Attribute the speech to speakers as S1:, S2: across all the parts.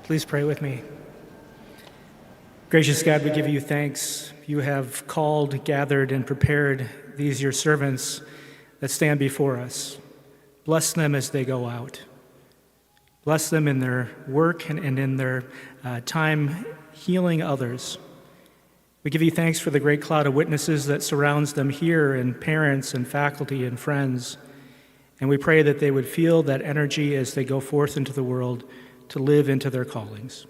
S1: Please pray with me. Gracious God, we give you thanks. You have called, gathered, and prepared these your servants that stand before us. Bless them as they go out. Bless them in their work and in their time healing others. We give you thanks for the great cloud of witnesses that surrounds them here, and parents and faculty and friends. And we pray that they would feel that energy as they go forth into the world to live into their callings.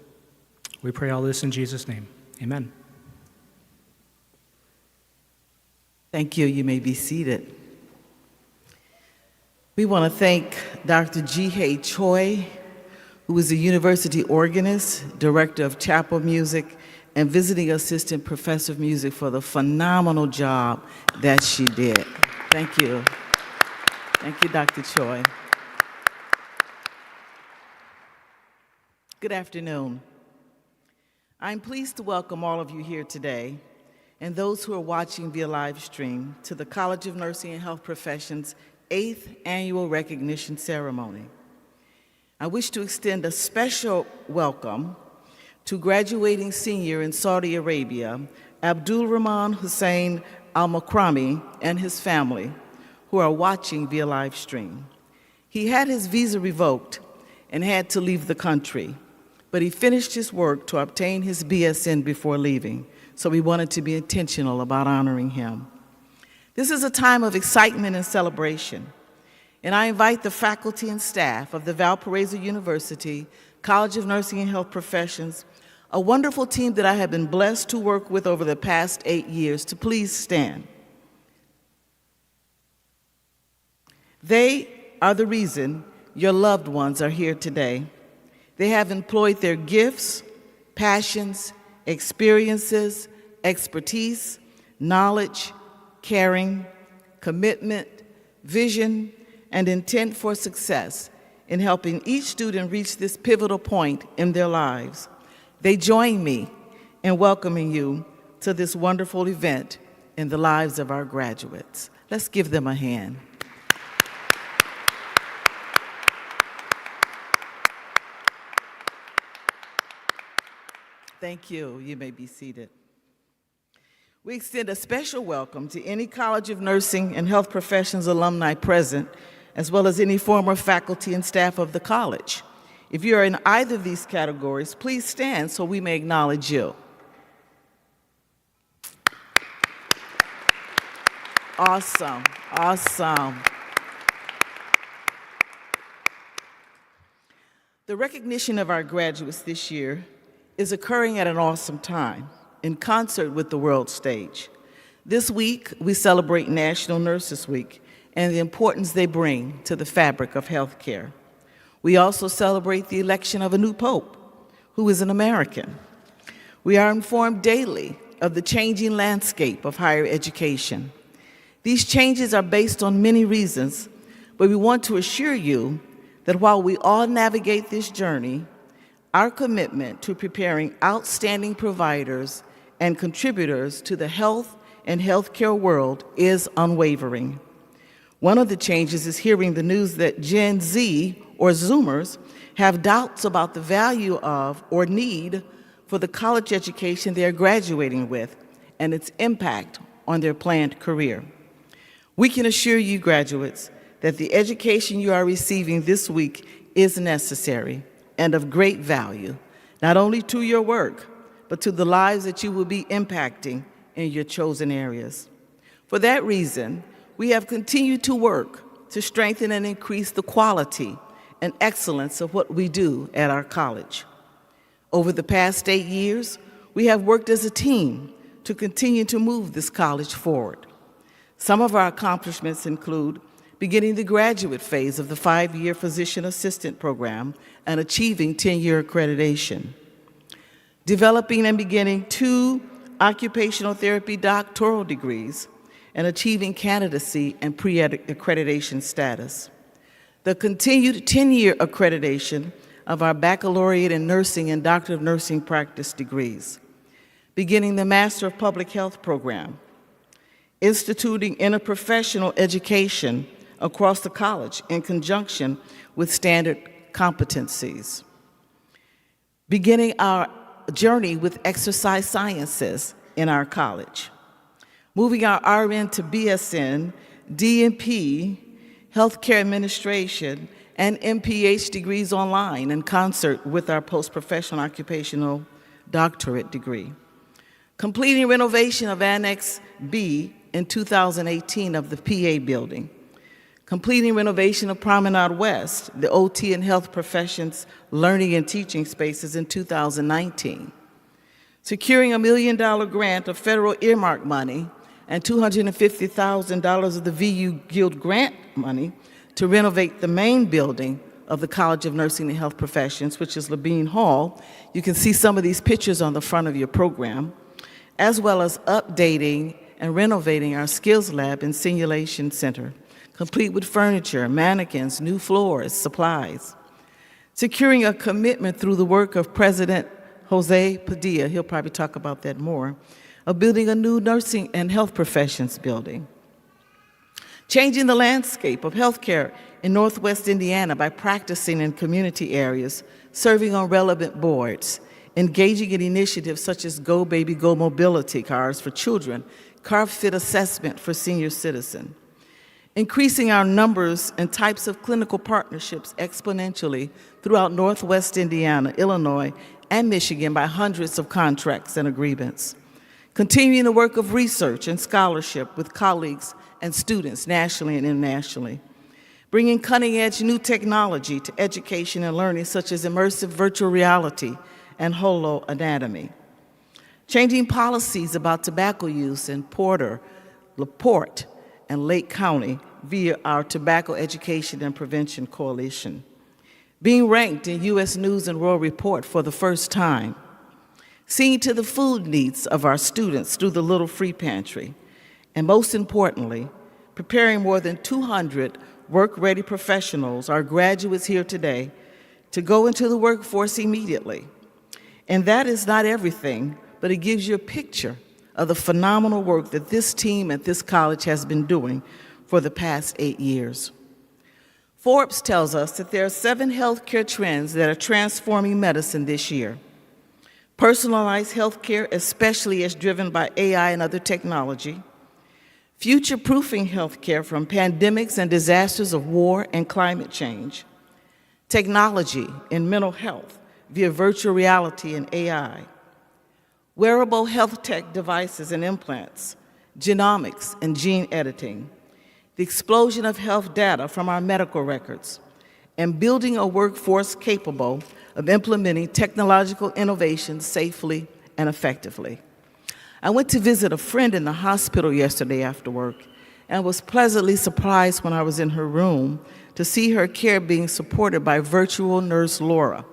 S1: We pray all this in Jesus' name. Amen.
S2: Thank you. You may be seated. We want to thank Dr. Ji-Hae Choi, who is a university organist, director of chapel music, and visiting assistant professor of music for the phenomenal job that she did. Thank you. Thank you, Dr. Choi. Good afternoon. I'm pleased to welcome all of you here today and those who are watching via live stream to the College of Nursing and Health Professions' 8th Annual Recognition Ceremony. I wish to extend a special welcome to graduating senior in Saudi Arabia, Abdul Rahman Hussein Al-Makrami, and his family, who are watching via live stream. He had his visa revoked and had to leave the country, but he finished his work to obtain his BSN before leaving, so we wanted to be intentional about honoring him. This is a time of excitement and celebration, and I invite the faculty and staff of the Valparaiso University College of Nursing and Health Professions, a wonderful team that I have been blessed to work with over the past 8 years, to please stand. They are the reason your loved ones are here today. They have employed their gifts, passions, experiences, expertise, knowledge, caring, commitment, vision, and intent for success in helping each student reach this pivotal point in their lives. They join me in welcoming you to this wonderful event in the lives of our graduates. Let's give them a hand. Thank you. You may be seated. We extend a special welcome to any College of Nursing and Health Professions alumni present, as well as any former faculty and staff of the college. If you are in either of these categories, please stand so we may acknowledge you. Awesome, awesome. The recognition of our graduates this year is occurring at an awesome time, in concert with the world stage. This week, we celebrate National Nurses Week and the importance they bring to the fabric of healthcare. We also celebrate the election of a new pope, who is an American. We are informed daily of the changing landscape of higher education. These changes are based on many reasons, but we want to assure you that while we all navigate this journey, our commitment to preparing outstanding providers and contributors to the health and healthcare world is unwavering. One of the changes is hearing the news that Gen Z, or Zoomers, have doubts about the value of or need for the college education they are graduating with and its impact on their planned career. We can assure you, graduates, that the education you are receiving this week is necessary and of great value, not only to your work, but to the lives that you will be impacting in your chosen areas. For that reason, we have continued to work to strengthen and increase the quality and excellence of what we do at our college. Over the past 8 years, we have worked as a team to continue to move this college forward. Some of our accomplishments include beginning the graduate phase of the 5-year physician assistant program and achieving 10-year accreditation, developing and beginning 2 occupational therapy doctoral degrees and achieving candidacy and pre-accreditation status, the continued 10-year accreditation of our baccalaureate in nursing and doctor of nursing practice degrees, beginning the Master of Public Health program, instituting interprofessional education across the college in conjunction with standard competencies, beginning our journey with exercise sciences in our college, moving our RN to BSN, DNP, healthcare administration, and MPH degrees online in concert with our post-professional occupational doctorate degree. Completing renovation of Annex B in 2018 of the PA building. Completing renovation of Promenade West, the OT and health professions learning and teaching spaces in 2019. Securing $1 million grant of federal earmark money and $250,000 of the VU Guild grant money to renovate the main building of the College of Nursing and Health Professions, which is Labine Hall. You can see some of these pictures on the front of your program, as well as updating and renovating our skills lab and simulation center, complete with furniture, mannequins, new floors, supplies. Securing a commitment through the work of President Jose Padilla, he'll probably talk about that more, of building a new nursing and health professions building. Changing the landscape of healthcare in Northwest Indiana by practicing in community areas, serving on relevant boards, engaging in initiatives such as Go Baby Go mobility cars for children, car fit assessment for senior citizens. Increasing our numbers and types of clinical partnerships exponentially throughout Northwest Indiana, Illinois, and Michigan by hundreds of contracts and agreements. Continuing the work of research and scholarship with colleagues and students nationally and internationally. Bringing cutting-edge new technology to education and learning, such as immersive virtual reality and holoanatomy. Changing policies about tobacco use in Porter, LaPorte, and Lake County via our Tobacco Education and Prevention Coalition. Being ranked in U.S. News and World Report for the first time. Seeing to the food needs of our students through the Little Free Pantry. And most importantly, preparing more than 200 work-ready professionals, our graduates here today, to go into the workforce immediately. And that is not everything, but it gives you a picture of the phenomenal work that this team at this college has been doing for the past 8 years. Forbes tells us that there are 7 healthcare trends that are transforming medicine this year. Personalized healthcare, especially as driven by AI and other technology. Future-proofing healthcare from pandemics and disasters of war and climate change. Technology in mental health via virtual reality and AI. Wearable health tech devices and implants, genomics and gene editing. The explosion of health data from our medical records, and building a workforce capable of implementing technological innovations safely and effectively. I went to visit a friend in the hospital yesterday after work and was pleasantly surprised when I was in her room to see her care being supported by virtual nurse Laura,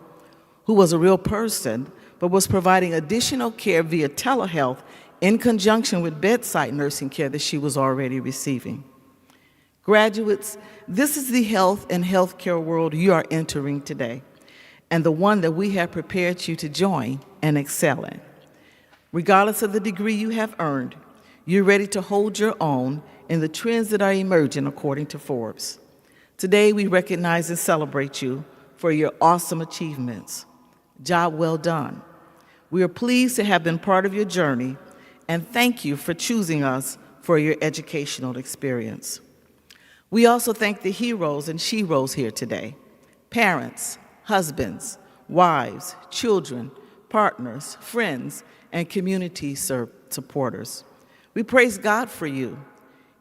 S2: who was a real person but was providing additional care via telehealth in conjunction with bedside nursing care that she was already receiving. Graduates, this is the health and healthcare world you are entering today, and the one that we have prepared you to join and excel in. Regardless of the degree you have earned, you're ready to hold your own in the trends that are emerging according to Forbes. Today, we recognize and celebrate you for your awesome achievements. Job well done. We are pleased to have been part of your journey, and thank you for choosing us for your educational experience. We also thank the heroes and sheroes here today, parents, husbands, wives, children, partners, friends, and community supporters. We praise God for you.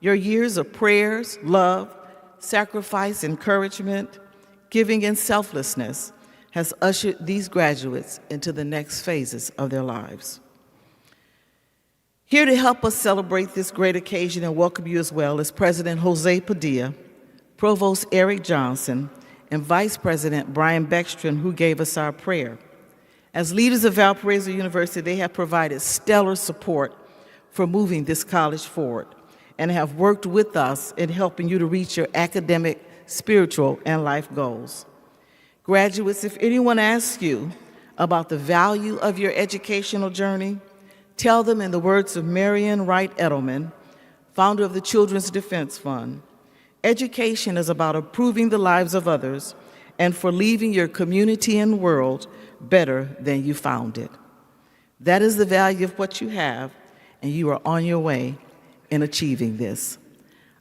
S2: Your years of prayers, love, sacrifice, encouragement, giving, and selflessness has ushered these graduates into the next phases of their lives. Here to help us celebrate this great occasion and welcome you as well is President Jose Padilla, Provost Eric Johnson, and Vice President Brian Beckstrom, who gave us our prayer. As leaders of Valparaiso University, they have provided stellar support for moving this college forward and have worked with us in helping you to reach your academic, spiritual, and life goals. Graduates, if anyone asks you about the value of your educational journey, tell them in the words of Marian Wright Edelman, founder of the Children's Defense Fund, education is about improving the lives of others and for leaving your community and world better than you found it. That is the value of what you have, and you are on your way in achieving this.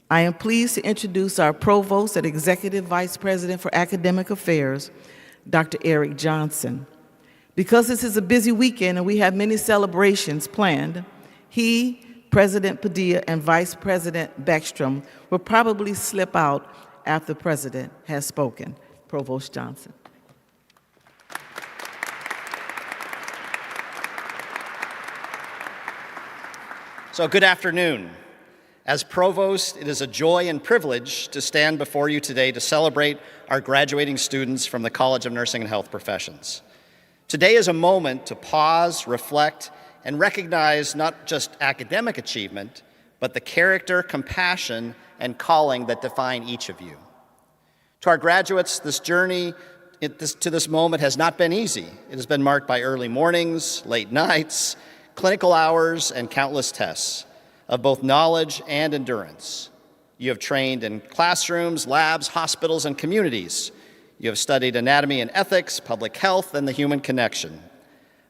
S2: I am pleased to introduce our Provost and Executive Vice President for Academic Affairs, Dr. Eric Johnson. Because this is a busy weekend and we have many celebrations planned, he, President Padilla, and Vice President Beckstrom will probably slip out after the President has spoken. Provost Johnson.
S3: So good afternoon. As Provost, it is a joy and privilege to stand before you today to celebrate our graduating students from the College of Nursing and Health Professions. Today is a moment to pause, reflect, and recognize not just academic achievement, but the character, compassion, and calling that define each of you. To our graduates, this journey to this moment has not been easy. It has been marked by early mornings, late nights, clinical hours, and countless tests of both knowledge and endurance. You have trained in classrooms, labs, hospitals, and communities. You have studied anatomy and ethics, public health, and the human connection.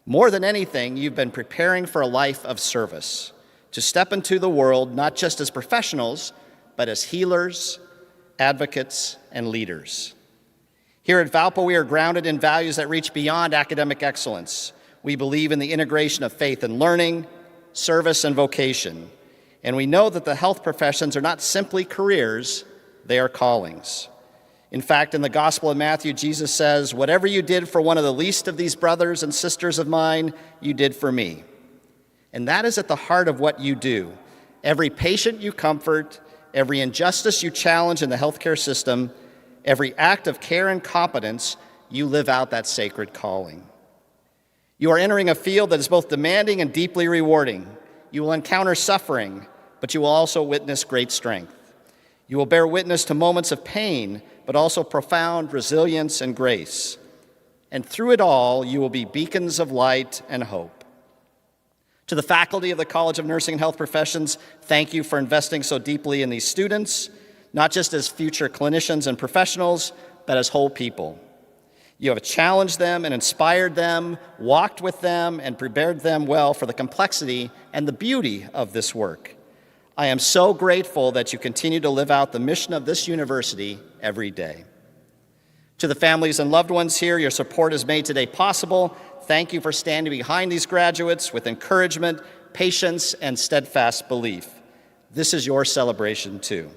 S3: More than anything, you've been preparing for a life of service, to step into the world not just as professionals, but as healers, advocates, and leaders. Here at Valpo, we are grounded in values that reach beyond academic excellence. We believe in the integration of faith and learning, service and vocation. And we know that the health professions are not simply careers, they are callings. In fact, in the Gospel of Matthew, Jesus says, "Whatever you did for one of the least of these brothers and sisters of mine, you did for me." And that is at the heart of what you do. Every patient you comfort, every injustice you challenge in the healthcare system, every act of care and competence, you live out that sacred calling. You are entering a field that is both demanding and deeply rewarding. You will encounter suffering, but you will also witness great strength. You will bear witness to moments of pain, but also profound resilience and grace. And through it all, you will be beacons of light and hope. To the faculty of the College of Nursing and Health Professions, thank you for investing so deeply in these students, not just as future clinicians and professionals, but as whole people. You have challenged them and inspired them, walked with them, and prepared them well for the complexity and the beauty of this work. I am so grateful that you continue to live out the mission of this university every day. To the families and loved ones here, your support has made today possible. Thank you for standing behind these graduates with encouragement, patience, and steadfast belief. This is your celebration too.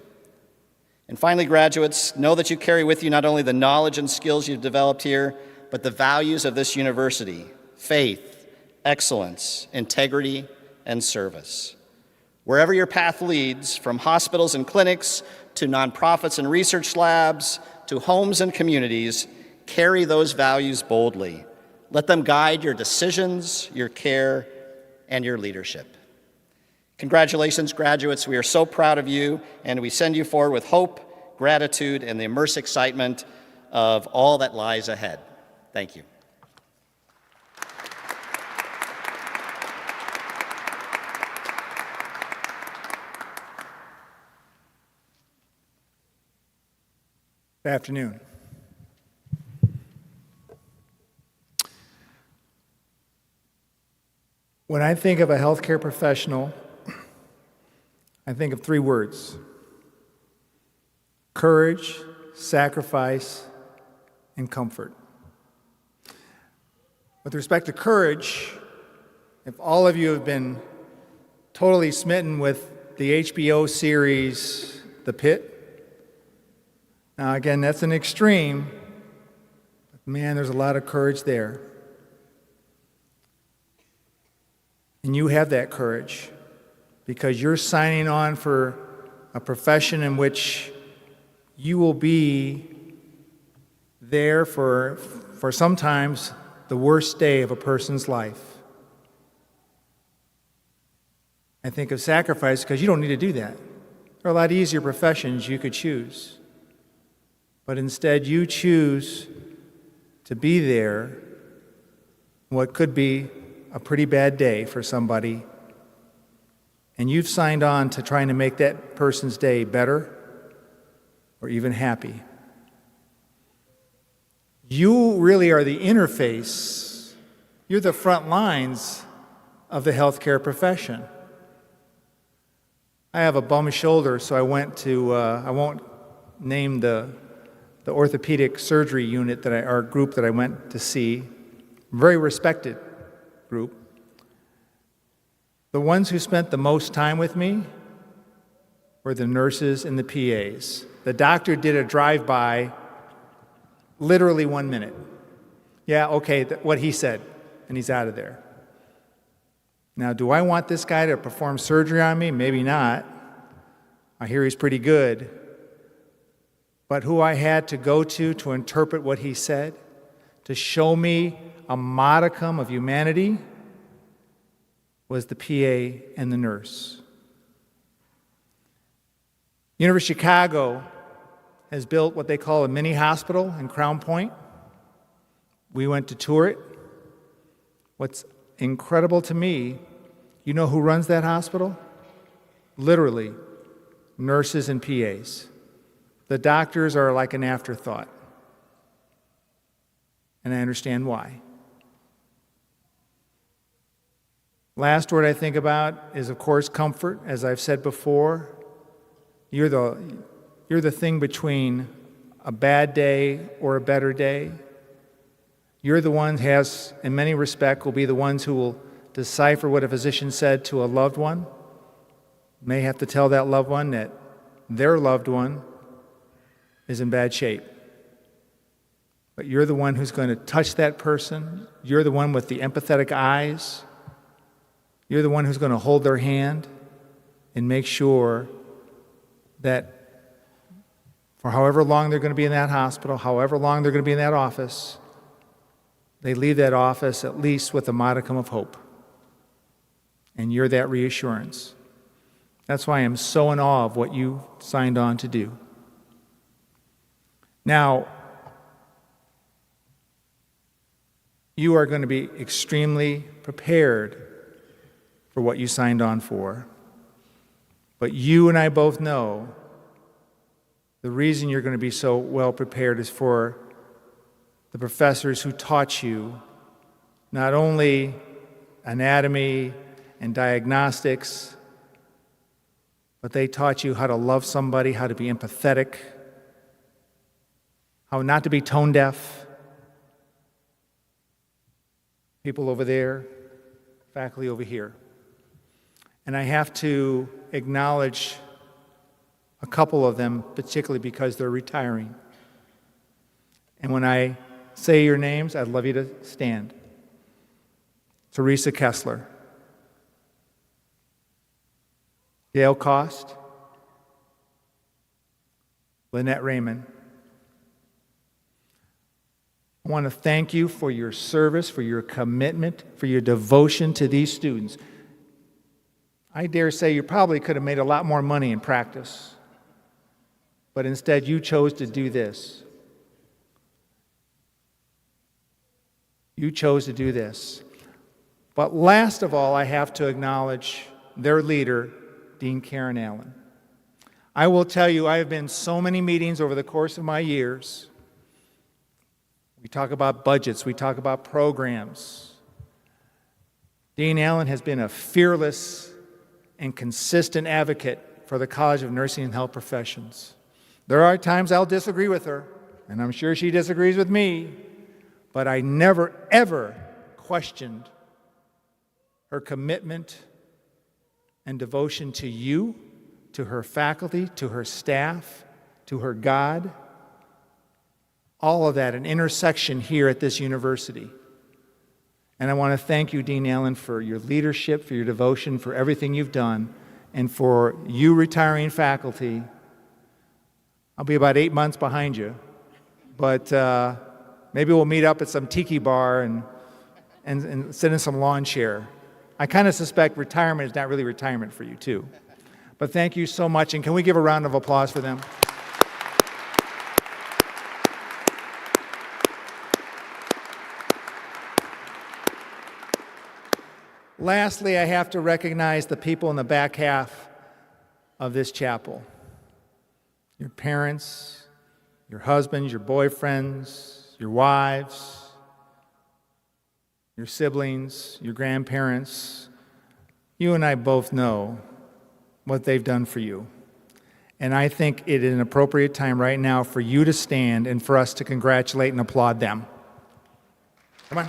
S3: And finally, graduates, know that you carry with you not only the knowledge and skills you've developed here, but the values of this university: faith, excellence, integrity, and service. Wherever your path leads, from hospitals and clinics to nonprofits and research labs to homes and communities, carry those values boldly. Let them guide your decisions, your care, and your leadership. Congratulations, graduates. We are so proud of you, and we send you forward with hope, gratitude, and the immense excitement of all that lies ahead. Thank you.
S4: Good afternoon. When I think of a healthcare professional, I think of three words: courage, sacrifice, and comfort. With respect to courage, if all of you have been totally smitten with the HBO series, The Pit, now again, that's an extreme, but man, there's a lot of courage there. And you have that courage because you're signing on for a profession in which you will be there for sometimes the worst day of a person's life. I think of sacrifice because you don't need to do that. There are a lot easier professions you could choose. But instead, you choose to be there in what could be a pretty bad day for somebody, and you've signed on to trying to make that person's day better or even happy. You really are the interface. You're the front lines of the healthcare profession. I have a bum shoulder, so I went to, I won't name the orthopedic surgery unit our group that I went to see, very respected group. The ones who spent the most time with me were the nurses and the PAs. The doctor did a drive-by, literally 1 minute. Yeah, okay, what he said, and he's out of there. Now, do I want this guy to perform surgery on me? Maybe not. I hear he's pretty good. But who I had to go to interpret what he said, to show me a modicum of humanity, was the PA and the nurse. University of Chicago has built what they call a mini hospital in Crown Point. We went to tour it. What's incredible to me, you know who runs that hospital? Literally, nurses and PAs. The doctors are like an afterthought. And I understand why. Last word I think about is, of course, comfort. As I've said before, you're the thing between a bad day or a better day. You're the one who has, in many respects, will be the ones who will decipher what a physician said to a loved one. May have to tell that loved one that their loved one is in bad shape. But you're the one who's going to touch that person. You're the one with the empathetic eyes. You're the one who's going to hold their hand and make sure that for however long they're going to be in that hospital, however long they're going to be in that office, they leave that office at least with a modicum of hope. And you're that reassurance. That's why I'm so in awe of what you signed on to do. Now, you are going to be extremely prepared for what you signed on for. But you and I both know the reason you're going to be so well prepared is for the professors who taught you not only anatomy and diagnostics, but they taught you how to love somebody, how to be empathetic, how not to be tone deaf. People over there, faculty over here. And I have to acknowledge a couple of them, particularly because they're retiring. And when I say your names, I'd love you to stand. Teresa Kessler, Gail Cost, Lynette Raymond. I want to thank you for your service, for your commitment, for your devotion to these students. I dare say you probably could have made a lot more money in practice, but instead you chose to do this. You chose to do this. But last of all, I have to acknowledge their leader, Dean Karen Allen. I will tell you, I have been in so many meetings over the course of my years. We talk about budgets, we talk about programs. Dean Allen has been a fearless and consistent advocate for the College of Nursing and Health Professions. There are times I'll disagree with her, and I'm sure she disagrees with me, but I never, ever questioned her commitment and devotion to you, to her faculty, to her staff, to her God. All of that, an intersection here at this university. And I want to thank you, Dean Allen, for your leadership, for your devotion, for everything you've done, and for you retiring faculty. I'll be about 8 months behind you, but maybe we'll meet up at some tiki bar and sit in some lawn chair. I kind of suspect retirement is not really retirement for you, too. But thank you so much, and can we give a round of applause for them? Lastly, I have to recognize the people in the back half of this chapel. Your parents, your husbands, your boyfriends, your wives, your siblings, your grandparents. You and I both know what they've done for you. And I think it is an appropriate time right now for you to stand and for us to congratulate and applaud them. Come on.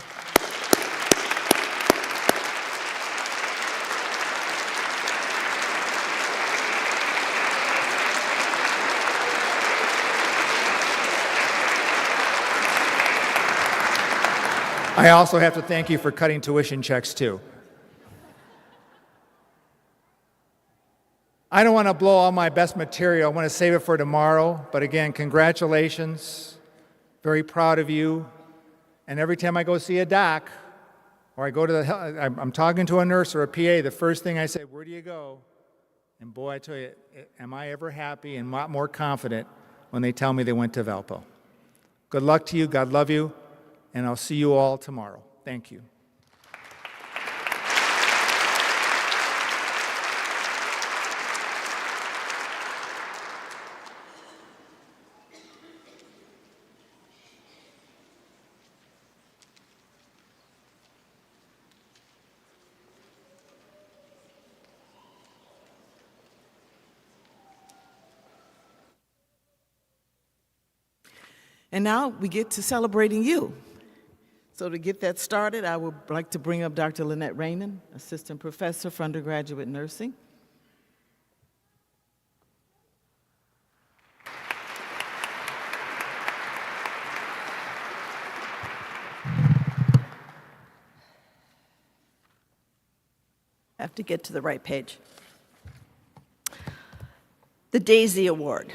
S4: I also have to thank you for cutting tuition checks too. I don't want to blow all my best material. I want to save it for tomorrow. But again, congratulations. Very proud of you. And every time I go see a doc, or I go to I'm talking to a nurse or a PA, the first thing I say, where do you go? And boy, I tell you, am I ever happy and more confident when they tell me they went to Valpo. Good luck to you. God love you. And I'll see you all tomorrow. Thank you.
S2: And now we get to celebrating you. So to get that started, I would like to bring up Dr. Lynette Raymond, Assistant Professor for Undergraduate Nursing.
S5: I have to get to the right page. The Daisy Award.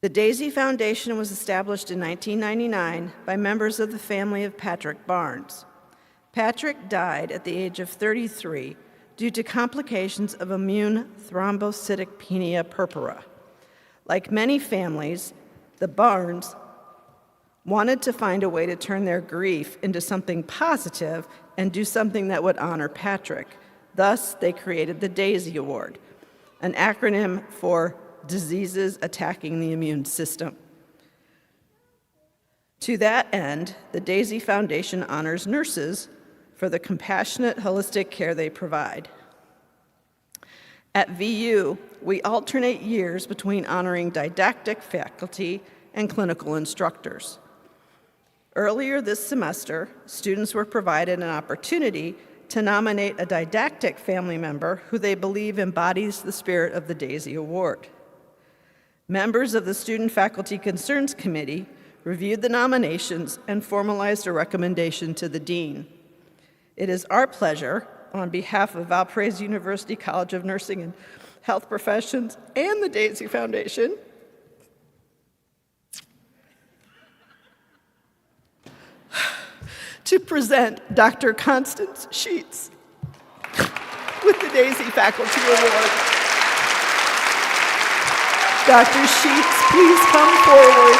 S5: The Daisy Foundation was established in 1999 by members of the family of Patrick Barnes. Patrick died at the age of 33 due to complications of immune thrombocytopenia purpura. Like many families, the Barnes wanted to find a way to turn their grief into something positive and do something that would honor Patrick. Thus, they created the Daisy Award, an acronym for diseases attacking the immune system. To that end, the Daisy Foundation honors nurses for the compassionate, holistic care they provide. At VU, we alternate years between honoring didactic faculty and clinical instructors. Earlier this semester, students were provided an opportunity to nominate a didactic family member who they believe embodies the spirit of the Daisy Award. Members of the Student Faculty Concerns Committee reviewed the nominations and formalized a recommendation to the Dean. It is our pleasure, on behalf of Valparaiso University College of Nursing and Health Professions and the Daisy Foundation, to present Dr. Constance Sheets with the Daisy Faculty Award. Dr. Sheets, please come forward.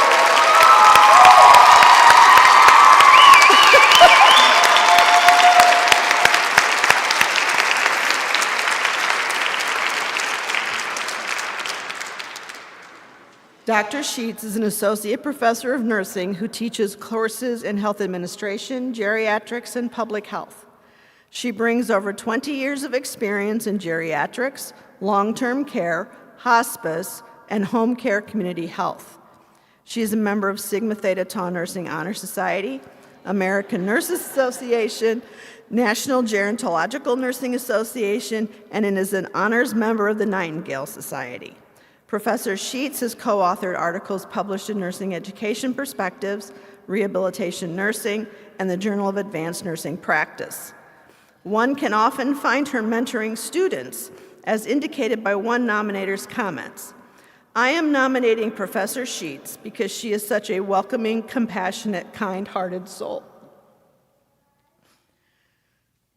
S5: Dr. Sheets is an associate professor of nursing who teaches courses in health administration, geriatrics, and public health. She brings over 20 years of experience in geriatrics, long-term care, hospice, and home care community health. She is a member of Sigma Theta Tau Nursing Honor Society, American Nurses Association, National Gerontological Nursing Association, and is an honors member of the Nightingale Society. Professor Sheets has co-authored articles published in Nursing Education Perspectives, Rehabilitation Nursing, and the Journal of Advanced Nursing Practice. One can often find her mentoring students, as indicated by one nominator's comments. I am nominating Professor Sheets because she is such a welcoming, compassionate, kind-hearted soul.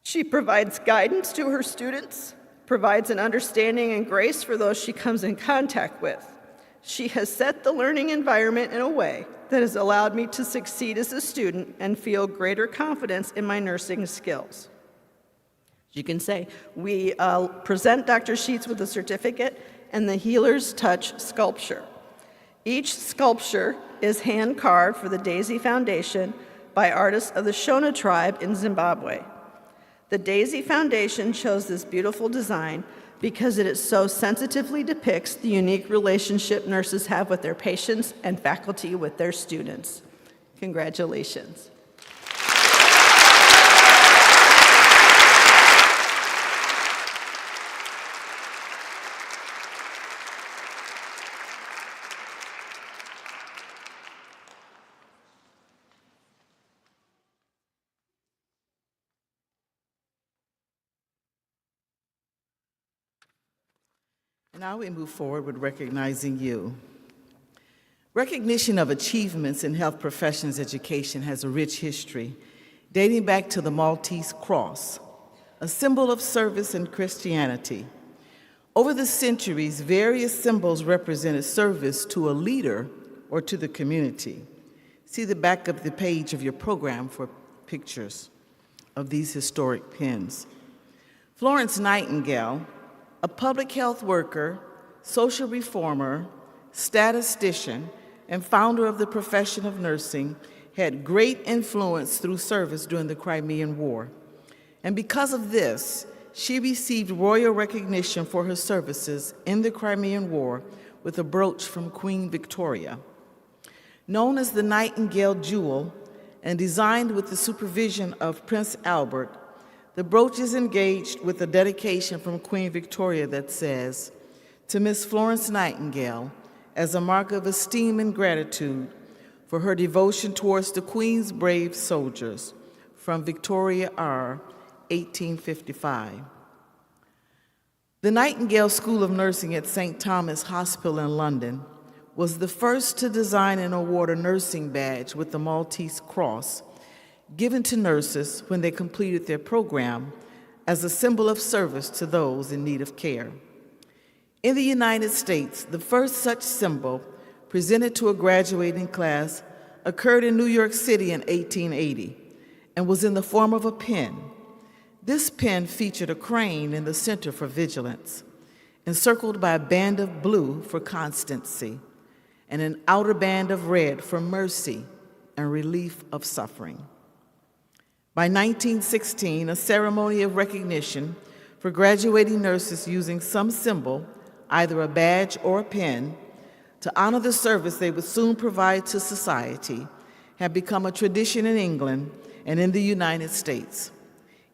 S5: She provides guidance to her students, provides an understanding and grace for those she comes in contact with. She has set the learning environment in a way that has allowed me to succeed as a student and feel greater confidence in my nursing skills. You can say, we present Dr. Sheets with a certificate and the Healer's Touch sculpture. Each sculpture is hand-carved for the Daisy Foundation by artists of the Shona tribe in Zimbabwe. The Daisy Foundation chose this beautiful design because it so sensitively depicts the unique relationship nurses have with their patients and faculty with their students. Congratulations.
S2: Now we move forward with recognizing you. Recognition of achievements in health professions education has a rich history, dating back to the Maltese cross, a symbol of service in Christianity. Over the centuries, various symbols represented service to a leader or to the community. See the back of the page of your program for pictures of these historic pins. Florence Nightingale, a public health worker, social reformer, statistician, and founder of the profession of nursing, had great influence through service during the Crimean War. And because of this, she received royal recognition for her services in the Crimean War with a brooch from Queen Victoria. Known as the Nightingale Jewel and designed with the supervision of Prince Albert, the brooch is engaged with a dedication from Queen Victoria that says, "To Miss Florence Nightingale, as a mark of esteem and gratitude for her devotion towards the Queen's brave soldiers," from Victoria R., 1855. The Nightingale School of Nursing at St. Thomas Hospital in London was the first to design and award a nursing badge with the Maltese cross given to nurses when they completed their program as a symbol of service to those in need of care. In the United States, the first such symbol presented to a graduating class occurred in New York City in 1880 and was in the form of a pin. This pin featured a crane in the center for vigilance, encircled by a band of blue for constancy, and an outer band of red for mercy and relief of suffering. By 1916, a ceremony of recognition for graduating nurses using some symbol, either a badge or a pin, to honor the service they would soon provide to society, had become a tradition in England and in the United States.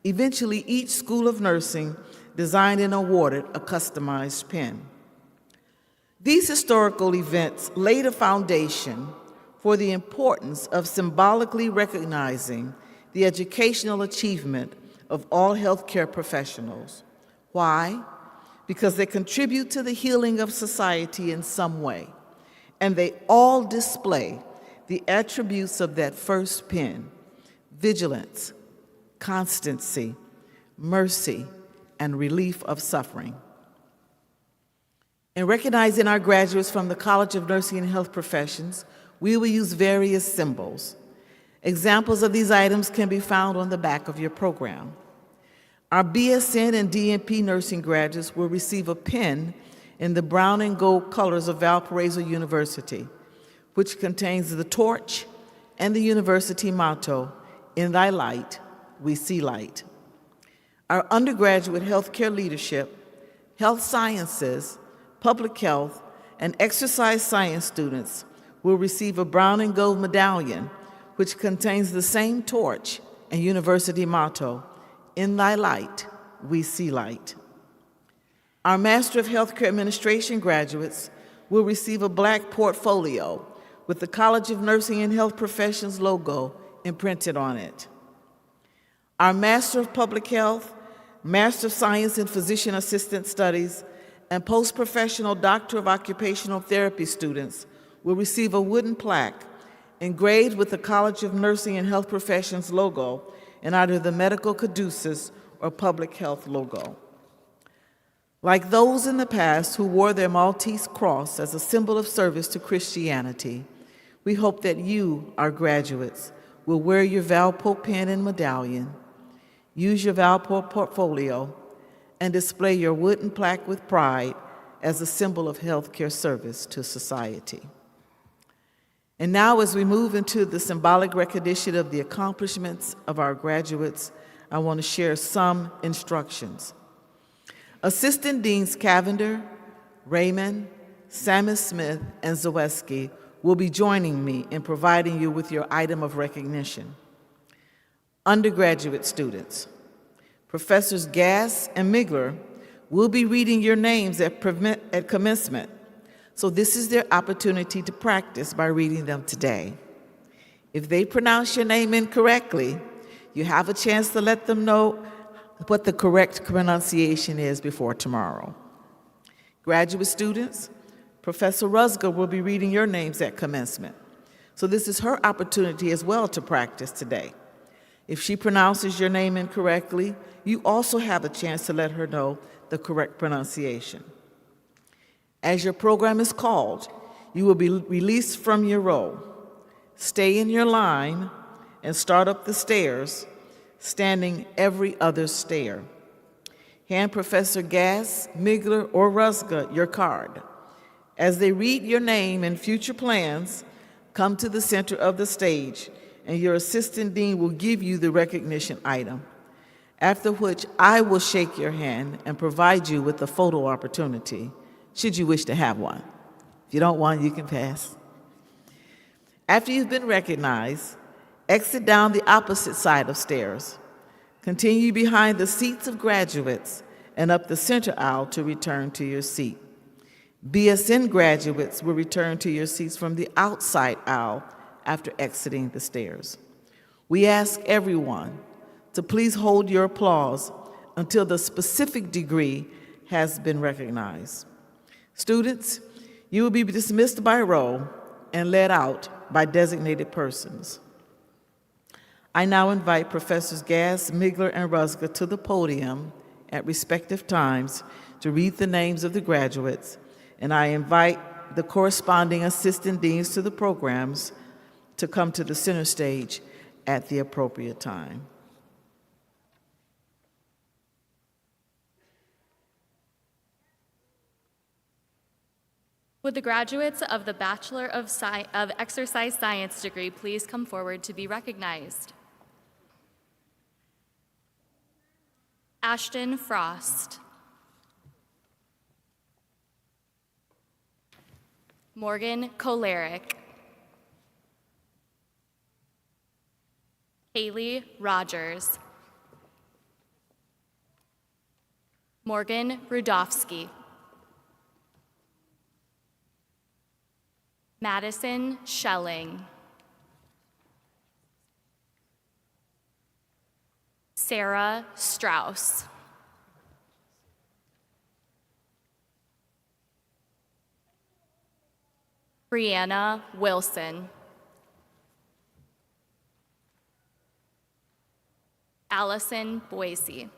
S2: Eventually, each school of nursing designed and awarded a customized pin. These historical events laid a foundation for the importance of symbolically recognizing the educational achievement of all healthcare professionals. Why? Because they contribute to the healing of society in some way, and they all display the attributes of that first pin: vigilance, constancy, mercy, and relief of suffering. In recognizing our graduates from the College of Nursing and Health Professions, we will use various symbols. Examples of these items can be found on the back of your program. Our BSN and DNP nursing graduates will receive a pin in the brown and gold colors of Valparaiso University, which contains the torch and the university motto, "In thy light, we see light." Our undergraduate healthcare leadership, health sciences, public health, and exercise science students will receive a brown and gold medallion which contains the same torch and university motto, "In thy light, we see light." Our Master of Healthcare Administration graduates will receive a black portfolio with the College of Nursing and Health Professions logo imprinted on it. Our Master of Public Health, Master of Science in Physician Assistant Studies, and post-professional Doctor of Occupational Therapy students will receive a wooden plaque engraved with the College of Nursing and Health Professions logo in either the medical caduceus or public health logo. Like those in the past who wore their Maltese cross as a symbol of service to Christianity, we hope that you, our graduates, will wear your Valpo pin and medallion, use your Valpo portfolio, and display your wooden plaque with pride as a symbol of healthcare service to society. And now, as we move into the symbolic recognition of the accomplishments of our graduates, I want to share some instructions. Assistant Deans Cavender, Raymond, Samus Smith, and Zaweski will be joining me in providing you with your item of recognition. Undergraduate students, Professors Gass and Migler will be reading your names at commencement, so this is their opportunity to practice by reading them today. If they pronounce your name incorrectly, you have a chance to let them know what the correct pronunciation is before tomorrow. Graduate students, Professor Rusga will be reading your names at commencement, so this is her opportunity as well to practice today. If she pronounces your name incorrectly, you also have a chance to let her know the correct pronunciation. As your program is called, you will be released from your row. Stay in your line and start up the stairs, standing every other stair. Hand Professor Gass, Migler, or Rusga your card. As they read your name and future plans, come to the center of the stage, and your assistant dean will give you the recognition item, after which I will shake your hand and provide you with a photo opportunity, should you wish to have one. If you don't want, you can pass. After you've been recognized, exit down the opposite side of stairs. Continue behind the seats of graduates and up the center aisle to return to your seat. BSN graduates will return to your seats from the outside aisle after exiting the stairs. We ask everyone to please hold your applause until the specific degree has been recognized. Students, you will be dismissed by row and led out by designated persons. I now invite Professors Gass, Migler, and Rusga to the podium at respective times to read the names of the graduates, and I invite the corresponding assistant deans to the programs to come to the center stage at the appropriate time.
S6: Would the graduates of the Bachelor of Exercise Science degree please come forward to be recognized? Ashton Frost. Morgan Kolaric. Haley Rogers. Morgan Rudofsky. Madison Schelling. Sarah Strauss. Brianna Wilson. Allison Boise.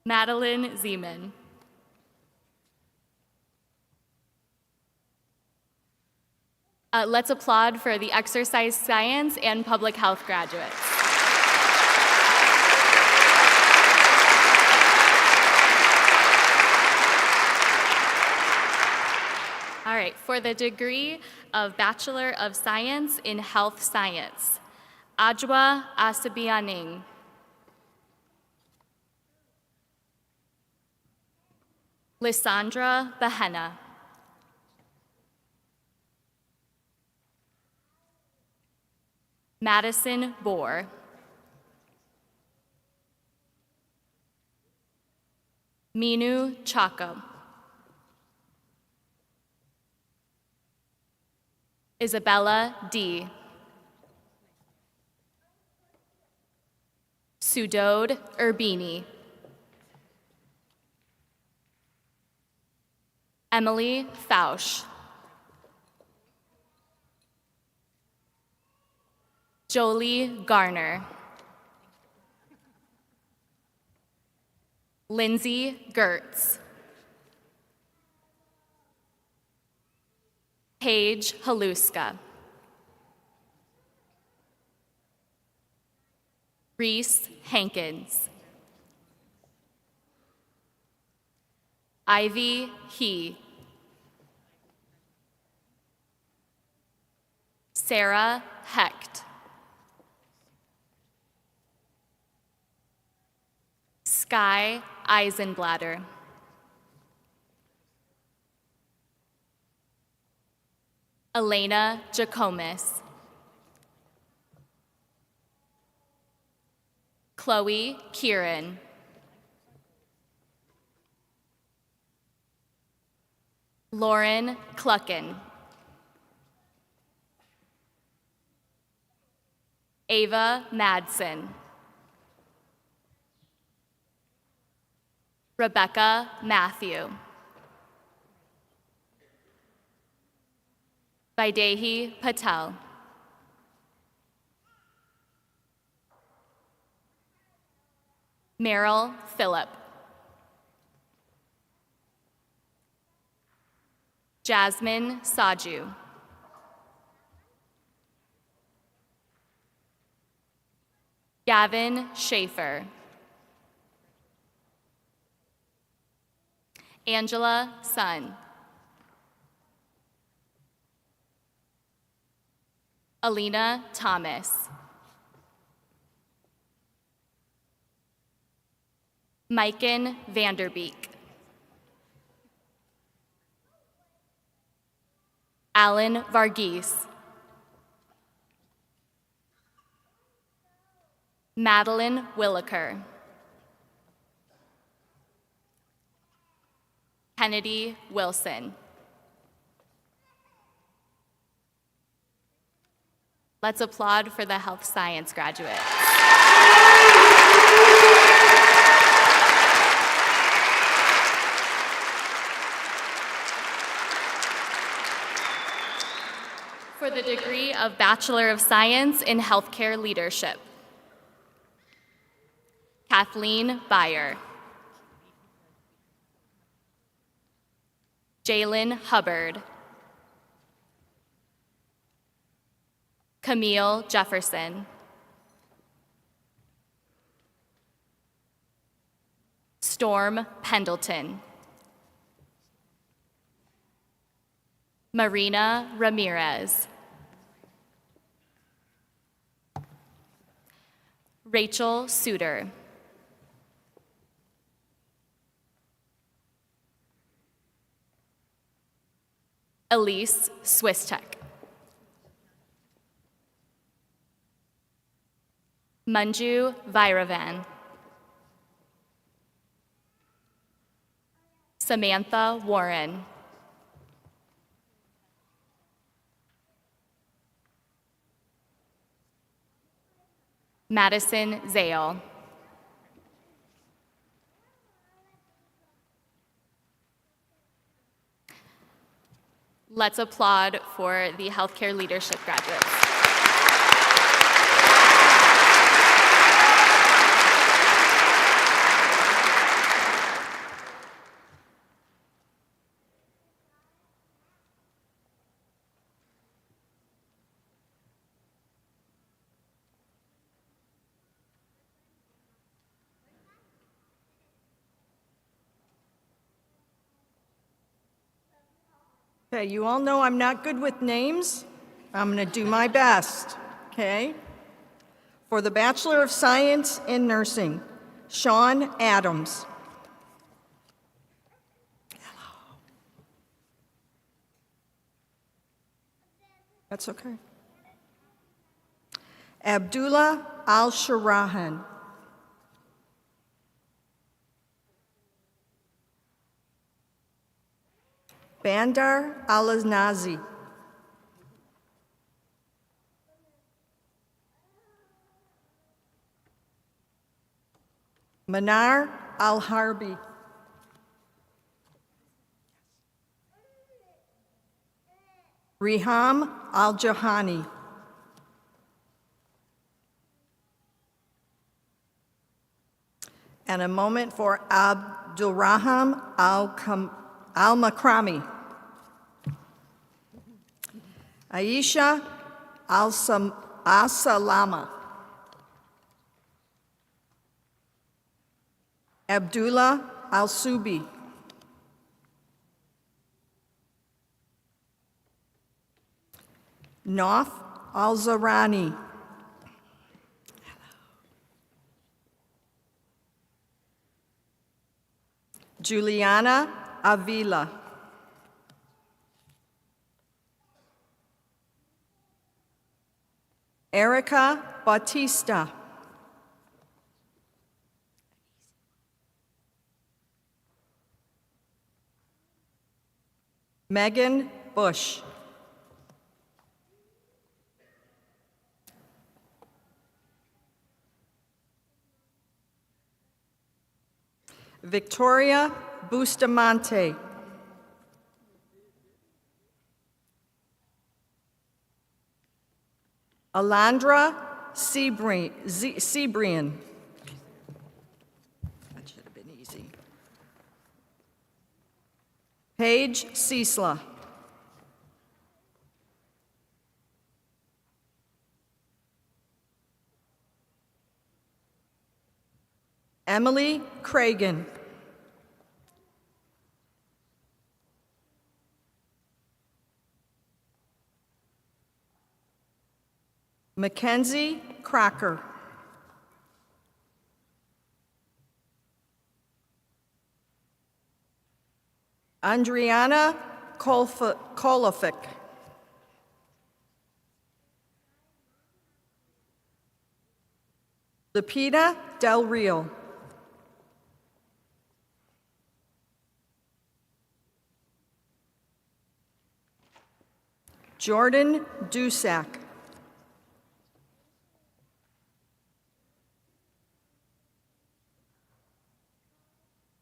S6: Madeline Zeman. Let's applaud for the exercise science and public health graduates. All right, for the degree of Bachelor of Science in Health Science, Ajwa Asabianing. Lysandra Bahena. Madison Bohr. Minu Chaka. Isabella D. Sudode Urbini. Emily Fausch. Jolie Garner. Lindsay Gertz. Paige Haluska. Reese Hankins. Ivy He. Sarah Hecht. Sky Eisenbladder. Elena Jacobus. Chloe Kieran. Lauren Clucken. Ava Madsen. Rebecca Matthew. Vaidehi Patel. Meryl Phillip. Jasmine Saju. Gavin Schaefer. Angela Sun. Alina Thomas. Maiken Vanderbeek. Alan Varghese. Madeline Williker. Kennedy Wilson. Let's applaud for the health science graduates. For the degree of Bachelor of Science in Healthcare Leadership. Kathleen Beyer. Jalen Hubbard. Camille Jefferson. Storm Pendleton. Marina Ramirez. Rachel Suter. Elise Swistek. Manju Vairavan. Samantha Warren. Madison Zale. Let's applaud for the healthcare leadership graduates.
S5: Okay, you all know I'm not good with names. I'm going to do my best, okay? For the Bachelor of Science in Nursing, Sean Adams. Hello. That's okay. Abdullah Al-Sharahan. Bandar Al-Nazi. Manar Al-Harbi. Riham Al-Jahani. And a moment for Abdulrahman Al-Makrami. Aisha Al-Salama. Abdullah Al-Subi. Nauf Al-Zarani. Juliana Avila. Erica Bautista. Megan Bush. Victoria Bustamante. Alondra Sebrian. That should have been easy. Paige Ciesla. Emily Cragen. Mackenzie Crocker. Andriana Kolofic. Lupita Del Rio. Jordan Dusak.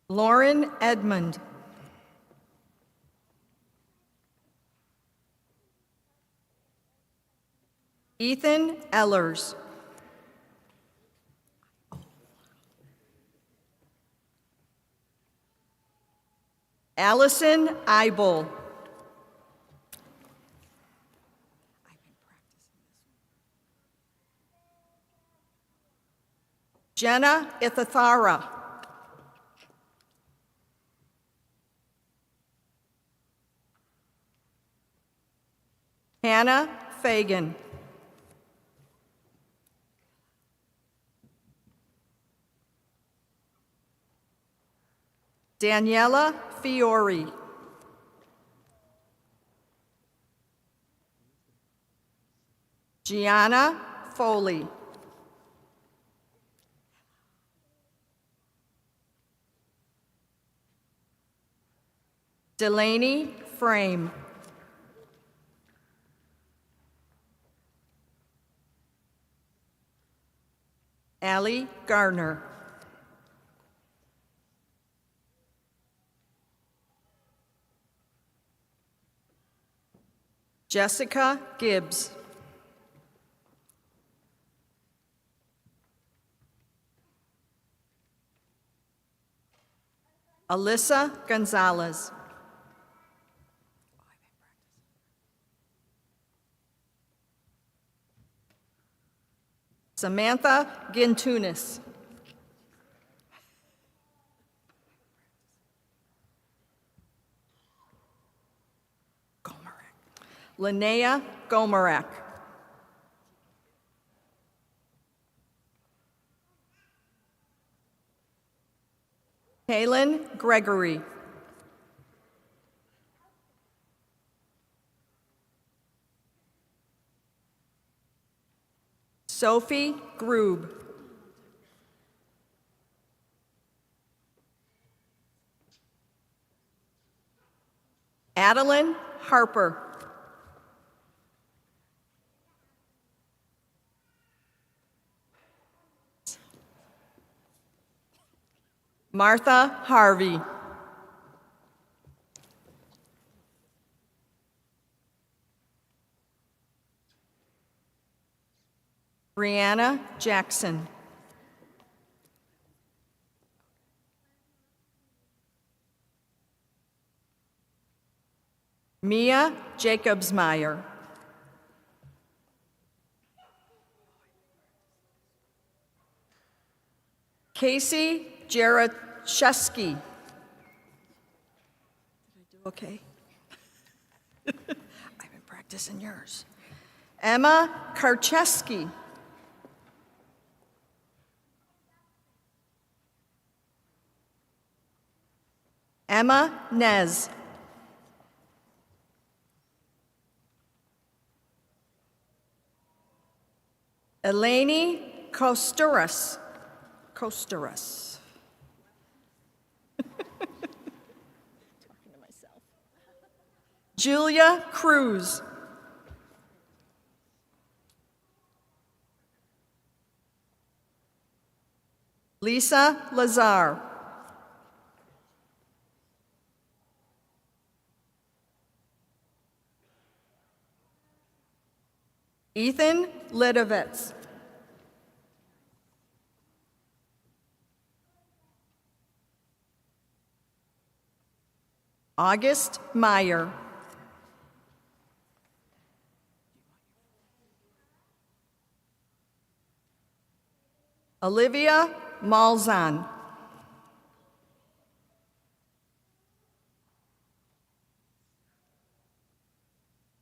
S5: Lauren Edmond. Ethan Ellers. Allison Eibel. Jenna Ithathara. Hannah Fagan. Daniela Fiore. Gianna Foley. Delaney Frame. Allie Gardner. Jessica Gibbs. Alyssa Gonzalez. Samantha Gintunis. Linnea Gomarak. Kaylin Gregory. Sophie Grube. Adeline Harper. Martha Harvey. Brianna Jackson. Mia Jacobsmeyer. Casey Karczewski. Okay. I've been practicing yours. Emma Karczewski. Emma Nez. Eleni Kosturas. Kosturas. Julia Cruz. Lisa Lazar. Ethan Lidovitz. August Meyer. Olivia Malzahn.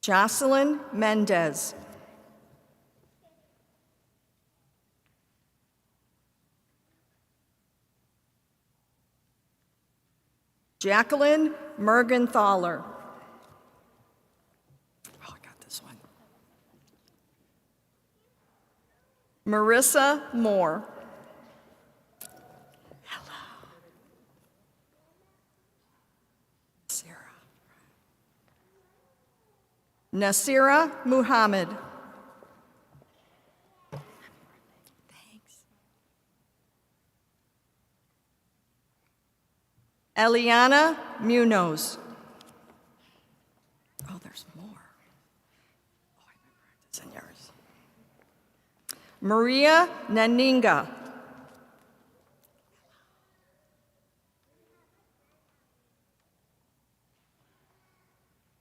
S5: Jocelyn Mendez. Jacqueline Mergenthaler. Oh, I got this one. Marissa Moore. Hello. Sarah. Nasira Muhammad. Thanks. Eliana Munoz. Oh, there's more. Oh, I've been practicing yours. Maria Naninga.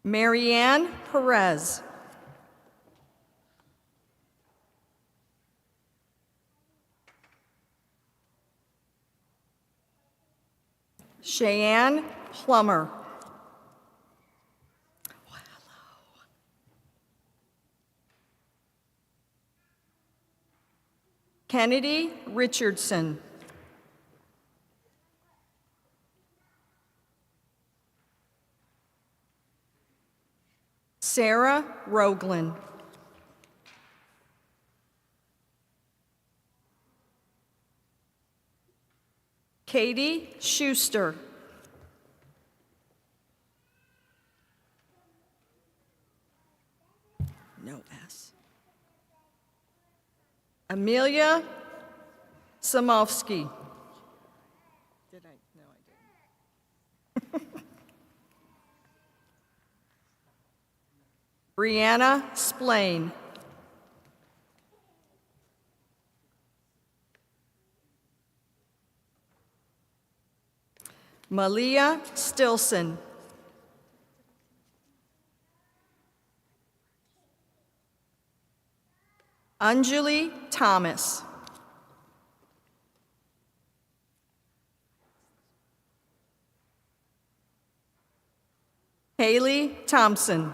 S5: Marianne Perez. Cheyenne Plummer. Oh, hello. Kennedy Richardson. Sarah Roglin. Katie Schuster. No S. Amelia Samovsky. Did I? No, I didn't. Brianna Splain. Malia Stilson. Anjali Thomas. Haley Thompson.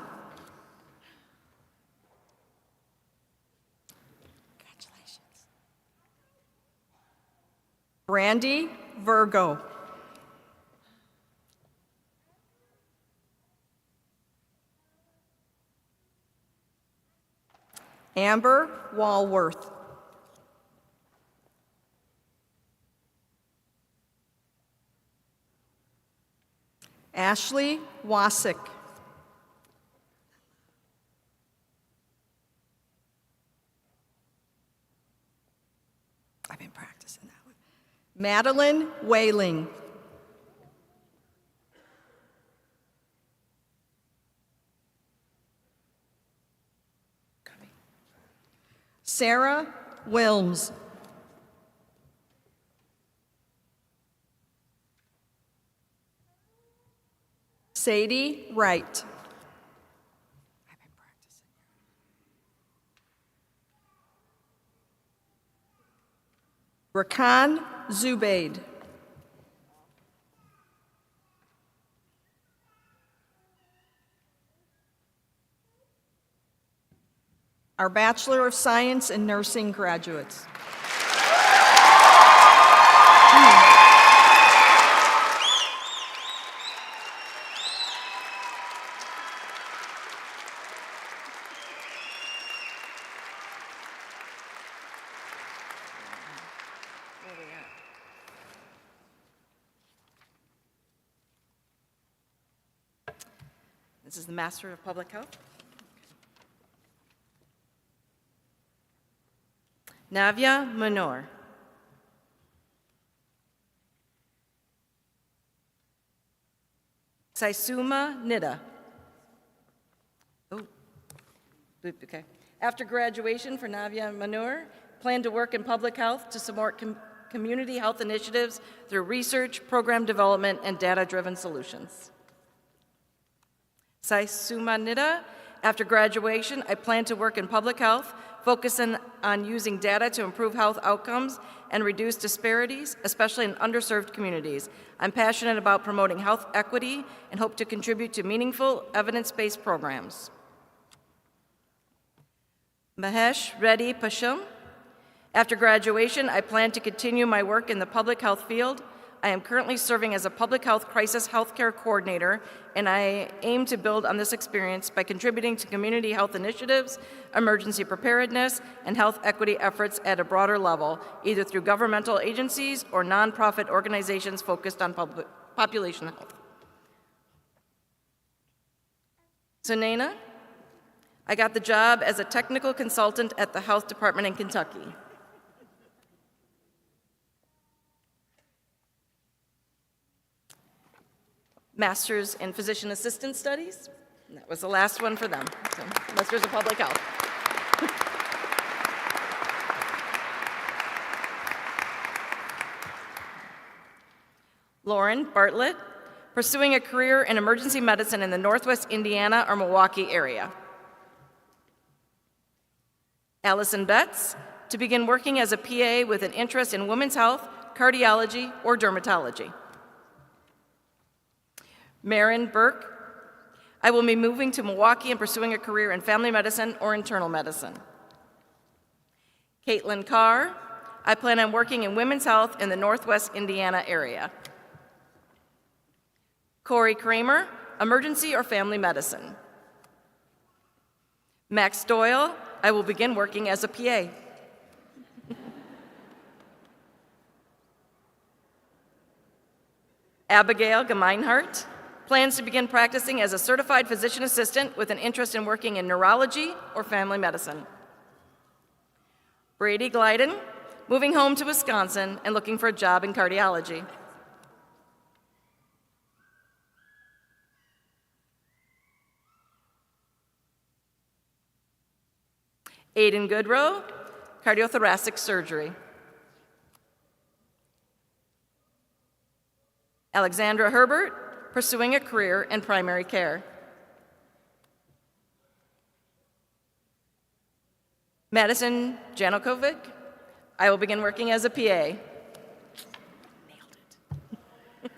S5: Congratulations. Brandy Virgo. Amber Walworth. Ashley Wasick. I've been practicing that one. Madeline Whaling. Sarah Wilms. Sadie Wright. I've been practicing. Rakan Zubaid. our Bachelor of Science in Nursing graduates.
S7: This is the Master of Public Health. Navya Manor. Saisuma Nida. Oh, okay. After graduation for Navya Manor, plan to work in public health to support community health initiatives through research, program development, and data-driven solutions. Saisuma Nida, after graduation, I plan to work in public health, focusing on using data to improve health outcomes and reduce disparities, especially in underserved communities. I'm passionate about promoting health equity and hope to contribute to meaningful, evidence-based programs. Mahesh Reddy Pasham, after graduation, I plan to continue my work in the public health field. I am currently serving as a public health crisis healthcare coordinator, and I aim to build on this experience by contributing to community health initiatives, emergency preparedness, and health equity efforts at a broader level, either through governmental agencies or nonprofit organizations focused on population health. Sunaina, I got the job as a technical consultant at the health department in Kentucky. Master's in Physician Assistant Studies. And that was the last one for them. So, Master's of Public Health. Lauren Bartlett, pursuing a career in emergency medicine in the Northwest Indiana or Milwaukee area. Allison Betts, to begin working as a PA with an interest in women's health, cardiology, or dermatology. Marin Burke, I will be moving to Milwaukee and pursuing a career in family medicine or internal medicine. Caitlin Carr, I plan on working in women's health in the Northwest Indiana area. Corey Kramer, emergency or family medicine. Max Doyle, I will begin working as a PA. Abigail Gemeinhart, plans to begin practicing as a certified physician assistant with an interest in working in neurology or family medicine. Brady Glyden, moving home to Wisconsin and looking for a job in cardiology. Aiden Goodrow, cardiothoracic surgery. Alexandra Herbert, pursuing a career in primary care. Madison Janukovic, I will begin working as a PA. Nailed it.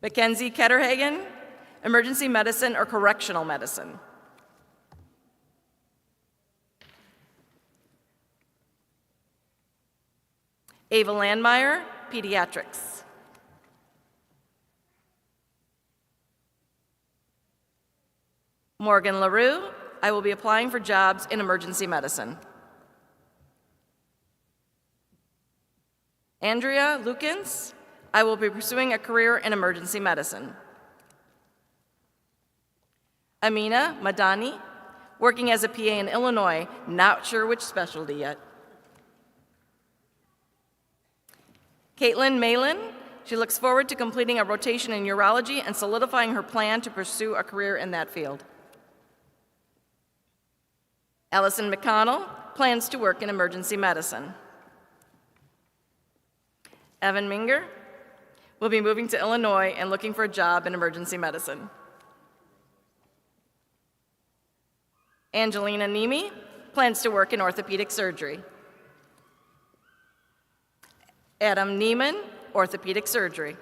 S7: Mackenzie Ketterhagen, emergency medicine or correctional medicine. Ava Landmeyer, pediatrics. Morgan LaRue, I will be applying for jobs in emergency medicine. Andrea Lukens, I will be pursuing a career in emergency medicine. Amina Madani, working as a PA in Illinois, not sure which specialty yet. Caitlin Malin, she looks forward to completing a rotation in urology and solidifying her plan to pursue a career in that field. Allison McConnell plans to work in emergency medicine. Evan Minger will be moving to Illinois and looking for a job in emergency medicine. Angelina Nemi plans to work in orthopedic surgery. Adam Neiman, orthopedic surgery.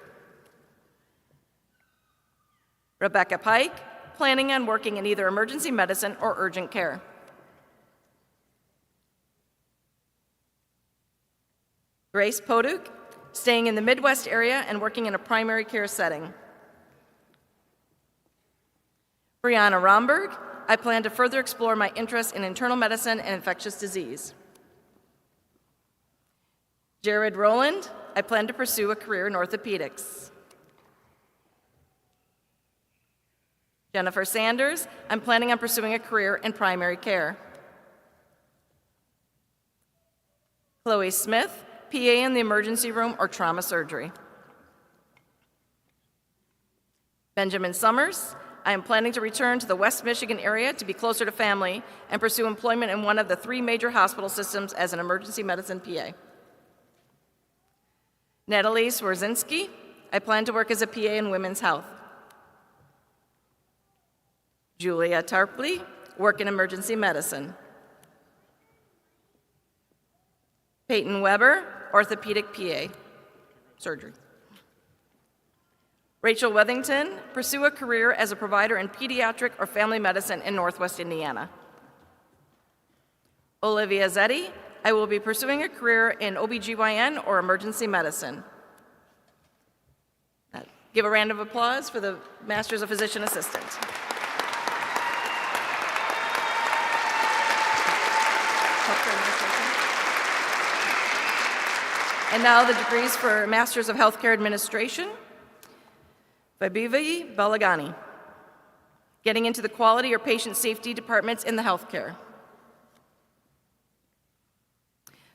S7: Rebecca Pike planning on working in either emergency medicine or urgent care. Grace Poduk, staying in the Midwest area and working in a primary care setting. Brianna Romberg, I plan to further explore my interest in internal medicine and infectious disease. Jared Rowland, I plan to pursue a career in orthopedics. Jennifer Sanders, I'm planning on pursuing a career in primary care. Chloe Smith, PA in the emergency room or trauma surgery. Benjamin Summers, I am planning to return to the West Michigan area to be closer to family and pursue employment in one of the 3 major hospital systems as an emergency medicine PA. Natalie Swarzinski, I plan to work as a PA in women's health. Julia Tarpley, work in emergency medicine. Peyton Weber, orthopedic PA, surgery. Rachel Wethington, pursue a career as a provider in pediatric or family medicine in Northwest Indiana. Olivia Zetti, I will be pursuing a career in OBGYN or emergency medicine. Give a round of applause for the Masters of Physician Assistant. And now the degrees for Masters of Healthcare Administration. Vabivi Balagani, getting into the quality or patient safety departments in the healthcare.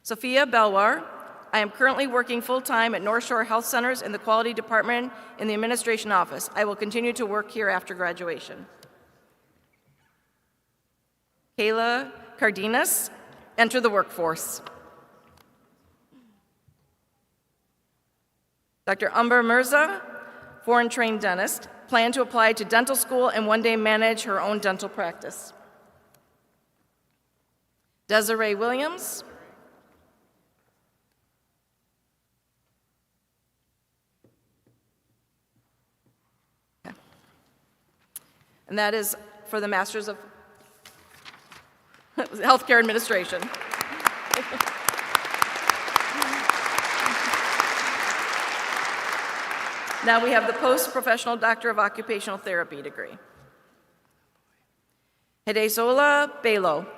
S7: Sophia Belwar, I am currently working full-time at North Shore Health Centers in the quality department in the administration office. I will continue to work here after graduation. Kayla Cardenas, enter the workforce. Dr. Umber Mirza, foreign-trained dentist, plan to apply to dental school and one day manage her own dental practice. Desiree Williams. Okay. And that is for the Masters of Healthcare Administration. Now we have the Post-Professional Doctor of Occupational Therapy degree. Hidesola Belo,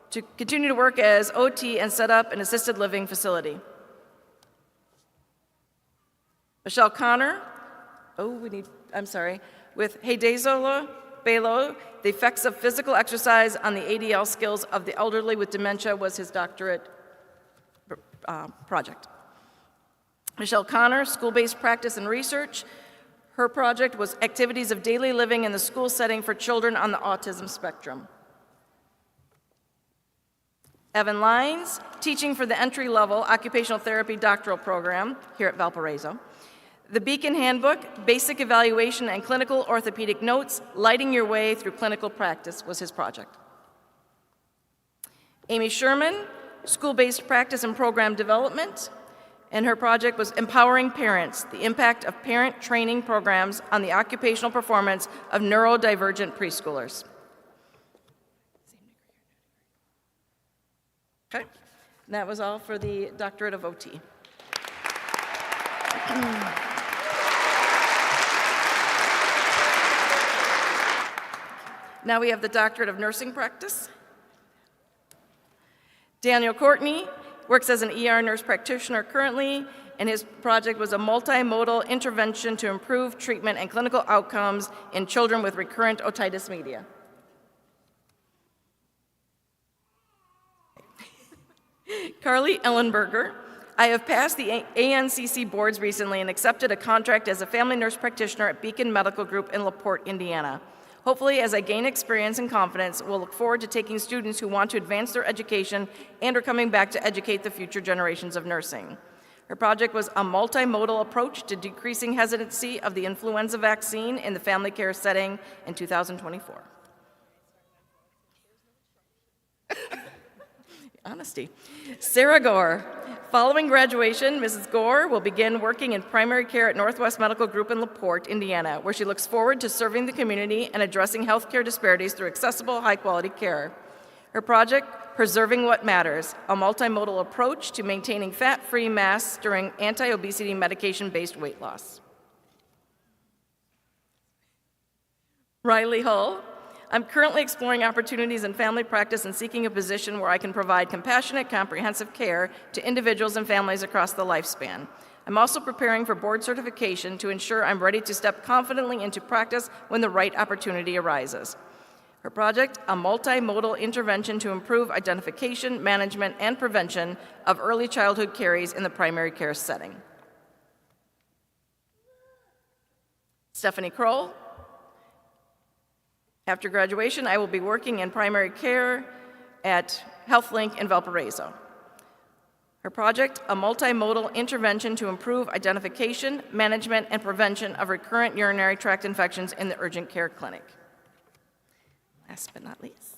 S7: to continue to work as OT and set up an assisted living facility. Michelle Connor, with Hidesola Belo, the effects of physical exercise on the ADL skills of the elderly with dementia was his doctorate project. Michelle Connor, school-based practice and research. Her project was activities of daily living in the school setting for children on the autism spectrum. Evan Lyons, teaching for the entry-level occupational therapy doctoral program here at Valparaiso. The Beacon Handbook, Basic Evaluation and Clinical Orthopedic Notes, Lighting Your Way Through Clinical Practice was his project. Amy Sherman, school-based practice and program development. And her project was Empowering Parents, the impact of parent training programs on the occupational performance of neurodivergent preschoolers. Okay, and that was all for the doctorate of OT. Now we have the doctorate of nursing practice. Daniel Courtney works as an ER nurse practitioner currently, and his project was a multimodal intervention to improve treatment and clinical outcomes in children with recurrent otitis media. Carly Ellenberger, I have passed the ANCC boards recently and accepted a contract as a family nurse practitioner at Beacon Medical Group in LaPorte, Indiana. Hopefully, as I gain experience and confidence, we'll look forward to taking students who want to advance their education and are coming back to educate the future generations of nursing. Her project was a multimodal approach to decreasing hesitancy of the influenza vaccine in the family care setting in 2024. Honesty. Sarah Gore. Following graduation, Mrs. Gore will begin working in primary care at Northwest Medical Group in LaPorte, Indiana, where she looks forward to serving the community and addressing healthcare disparities through accessible, high-quality care. Her project, Preserving What Matters, a multimodal approach to maintaining fat-free mass during anti-obesity medication-based weight loss. Riley Hull. I'm currently exploring opportunities in family practice and seeking a position where I can provide compassionate, comprehensive care to individuals and families across the lifespan. I'm also preparing for board certification to ensure I'm ready to step confidently into practice when the right opportunity arises. Her project, a multimodal intervention to improve identification, management, and prevention of early childhood caries in the primary care setting. Stephanie Kroll. After graduation, I will be working in primary care at HealthLink in Valparaiso. Her project, a multimodal intervention to improve identification, management, and prevention of recurrent urinary tract infections in the urgent care clinic. Last but not least,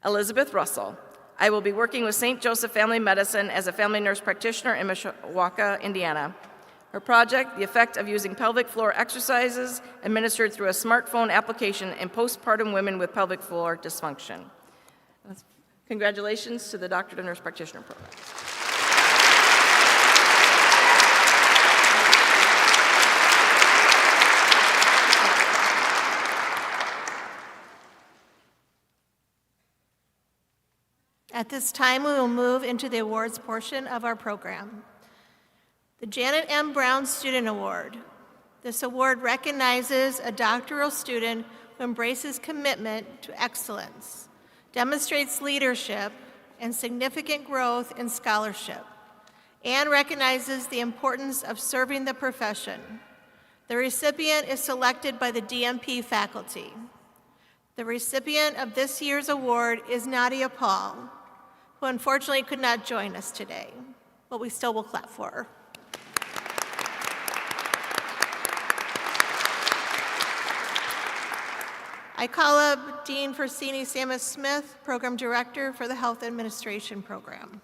S7: Elizabeth Russell. I will be working with St. Joseph Family Medicine as a family nurse practitioner in Mishawaka, Indiana. Her project, the effect of using pelvic floor exercises administered through a smartphone application in postpartum women with pelvic floor dysfunction. Congratulations to the Doctor to Nurse Practitioner program.
S5: At this time, we will move into the awards portion of our program. The Janet M. Brown Student Award. This award recognizes a doctoral student who embraces commitment to excellence, demonstrates leadership and significant growth in scholarship, and recognizes the importance of serving the profession. The recipient is selected by the DNP faculty. The recipient of this year's award is Nadia Paul, who unfortunately could not join us today, but we still will clap for her. I call up Dean Forsini Samus-Smith, Program Director for the Health Administration Program.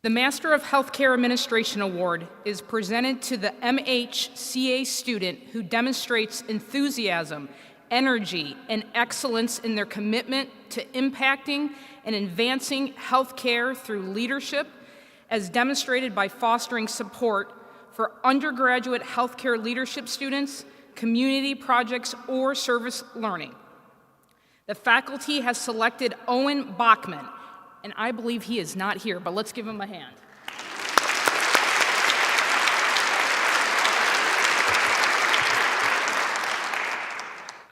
S8: The Master of Healthcare Administration Award is presented to the MHCA student who demonstrates enthusiasm, energy, and excellence in their commitment to impacting and advancing healthcare through leadership, as demonstrated by fostering support for undergraduate healthcare leadership students, community projects, or service learning. The faculty has selected Owen Bachman, and I believe he is not here, but let's give him a hand.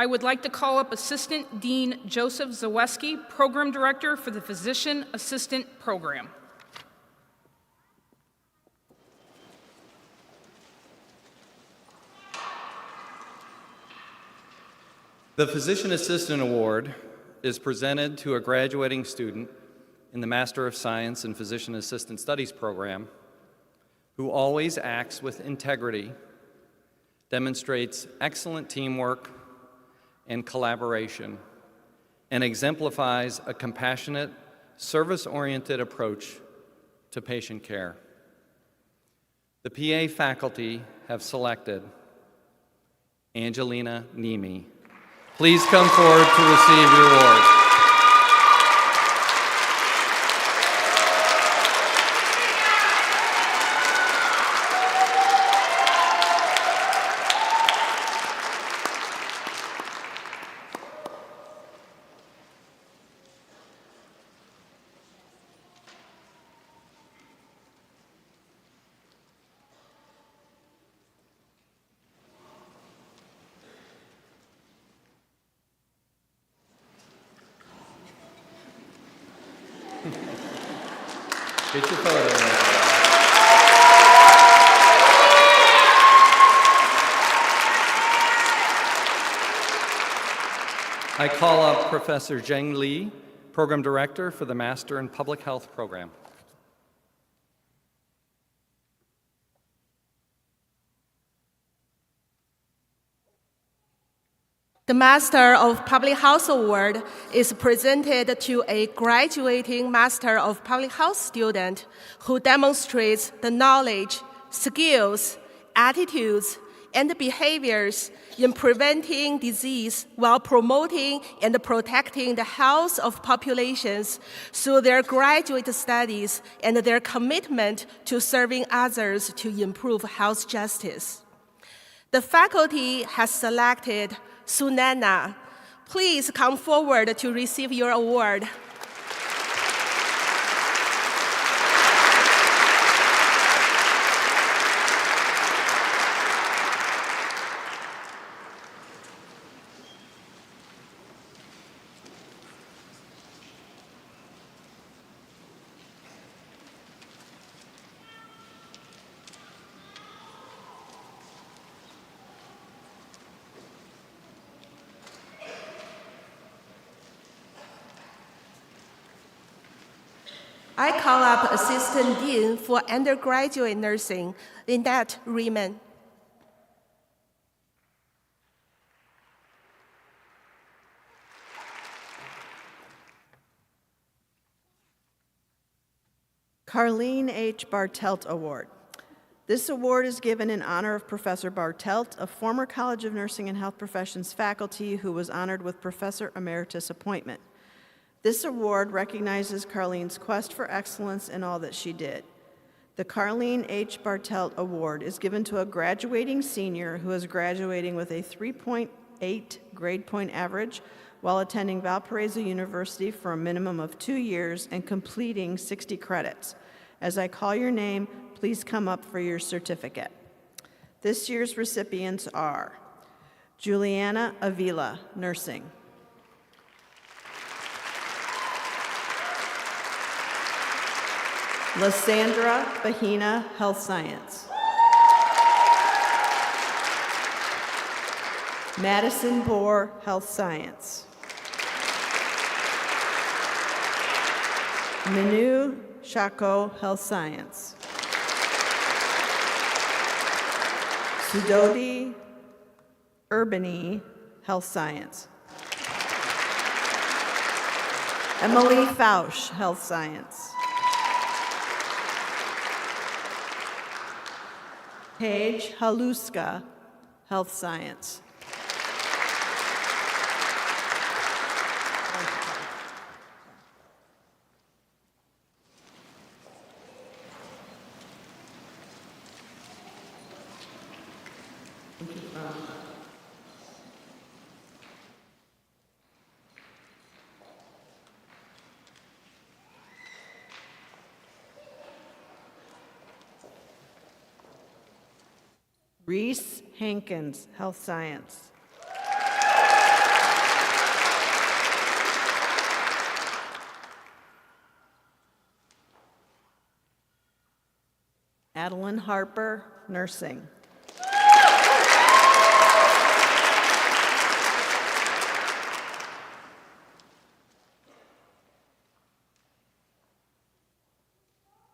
S8: I would like to call up Assistant Dean Joseph Zaweski, Program Director for the Physician Assistant Program.
S9: The Physician Assistant Award is presented to a graduating student in the Master of Science in Physician Assistant Studies program who always acts with integrity, demonstrates excellent teamwork and collaboration, and exemplifies a compassionate, service-oriented approach to patient care. The PA faculty have selected Angelina Nemi. Please come forward to receive your award. Get your photo. I call up Professor Zheng Li, Program Director for the Master in Public Health Program.
S10: The Master of Public Health Award is presented to a graduating Master of Public Health student who demonstrates the knowledge, skills, attitudes, and behaviors in preventing disease while promoting and protecting the health of populations through their graduate studies and their commitment to serving others to improve health justice. The faculty has selected Sunana. Please come forward to receive your award. I call up Assistant Dean for Undergraduate Nursing, Lynette Riemann.
S5: Carleen H. Bartelt Award. This award is given in honor of Professor Bartelt, a former College of Nursing and Health Professions faculty who was honored with Professor Emeritus appointment. This award recognizes Carleen's quest for excellence in all that she did. The Carleen H. Bartelt Award is given to a graduating senior who is graduating with a 3.8 grade point average while attending Valparaiso University for a minimum of 2 years and completing 60 credits. As I call your name, please come up for your certificate. This year's recipients are Juliana Avila, Nursing. Lysandra Bahina, Health Science. Madison Bohr, Health Science. Manu Shako, Health Science. Sudoti Urbani, Health Science. Emily Fausch, Health Science. Paige Haluska, Health Science. Reese Hankins, Health Science. Adeline Harper, Nursing.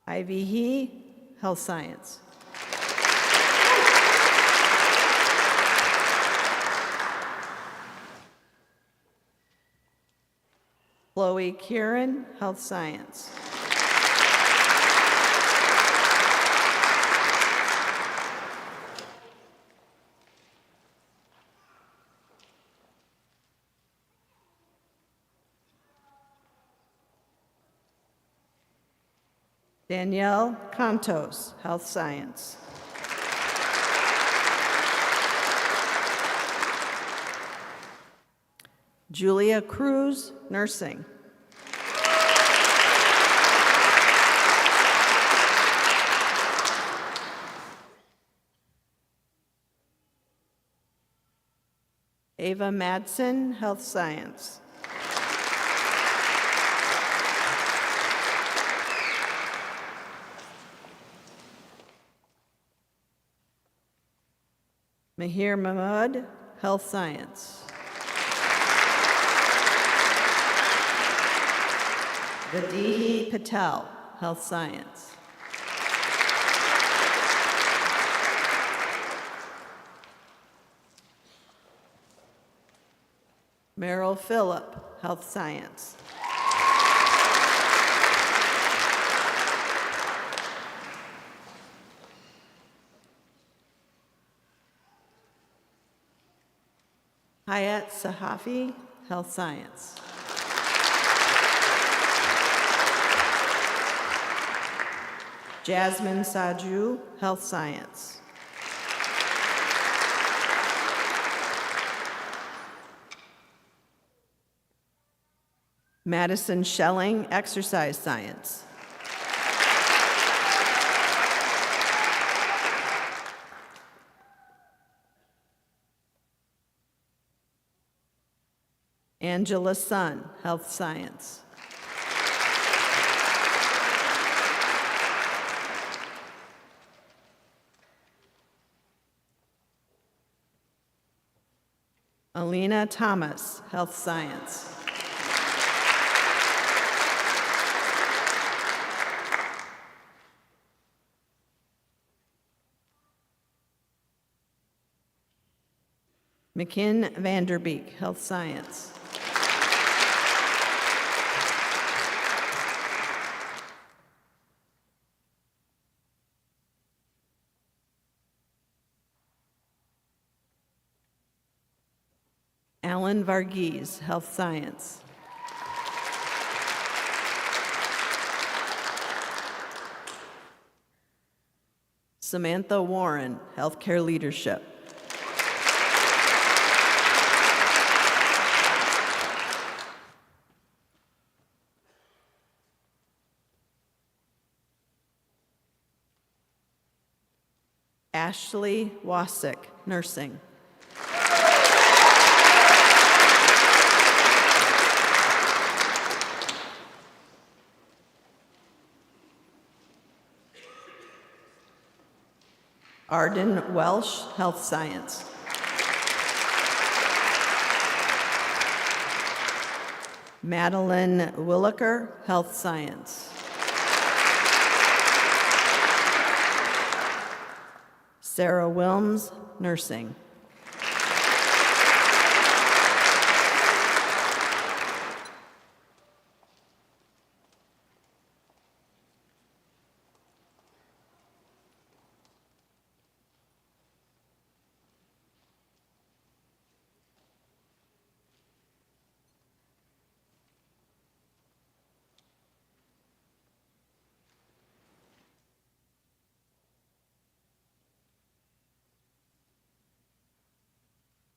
S5: Ivy He, Health Science. Chloe Kieran, Health Science. Danielle Contos, Health Science. Julia Cruz, Nursing. Ava Madsen, Health Science. Mahir Mahmood, Health Science. Vadihi Patel, Health Science. Merrill Phillip, Health Science. Hayat Sahafi, Health Science. Jasmine Saju, Health Science. Madison Schelling, Exercise Science. Angela Sun, Health Science. Alina Thomas, Health Science. McKinn Vanderbeek, Health Science. Alan Varghese, Health Science. Samantha Warren, Healthcare Leadership. Ashley Wasick, Nursing. Arden Welsh, Health Science. Madeline Williker, Health Science. Sarah Wilms, Nursing.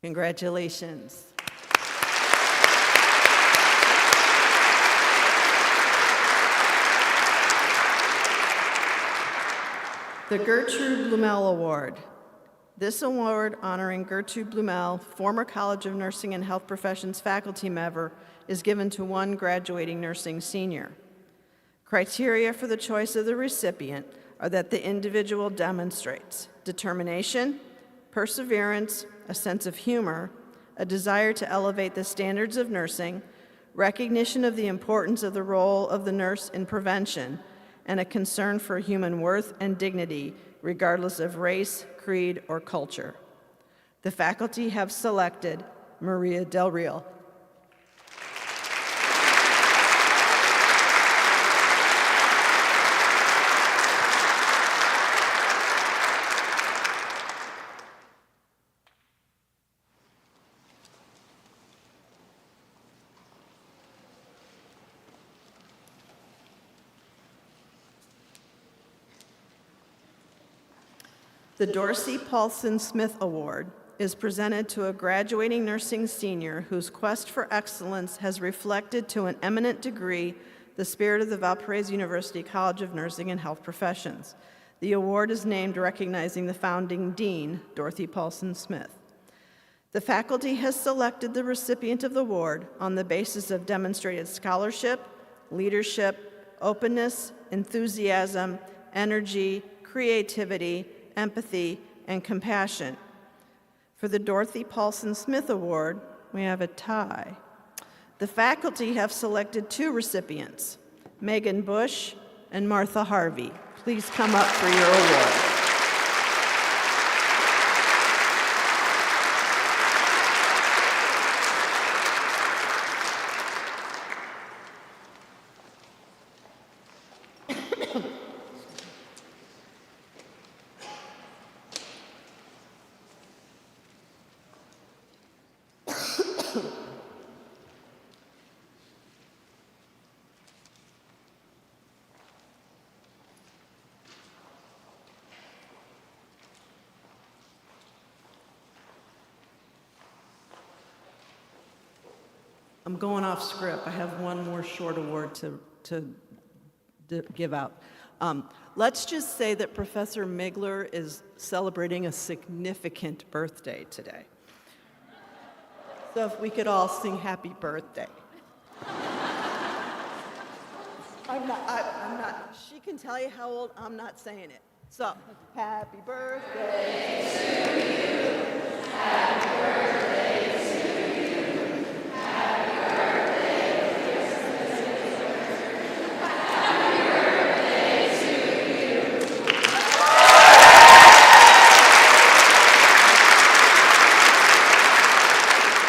S5: Congratulations. The Gertrude Blumel Award. This award honoring Gertrude Blumel, former College of Nursing and Health Professions faculty member, is given to one graduating nursing senior. Criteria for the choice of the recipient are that the individual demonstrates determination, perseverance, a sense of humor, a desire to elevate the standards of nursing, recognition of the importance of the role of the nurse in prevention, and a concern for human worth and dignity, regardless of race, creed, or culture. The faculty have selected Maria Del Real. The Dorsey Paulson Smith Award is presented to a graduating nursing senior whose quest for excellence has reflected to an eminent degree the spirit of the Valparaiso University College of Nursing and Health Professions. The award is named recognizing the founding dean, Dorothy Paulson Smith. The faculty has selected the recipient of the award on the basis of demonstrated scholarship, leadership, openness, enthusiasm, energy, creativity, empathy, and compassion. For the Dorothy Paulson Smith Award, we have a tie. The faculty have selected two recipients, Megan Bush and Martha Harvey. Please come up for your award. I'm going off script. I have one more short award to give out. Let's just say that Professor Migler is celebrating a significant birthday today. So if we could all sing happy birthday. I'm not, she can tell you how old, I'm not saying it. So, happy birthday to you, happy birthday to you, happy birthday, happy birthday to you.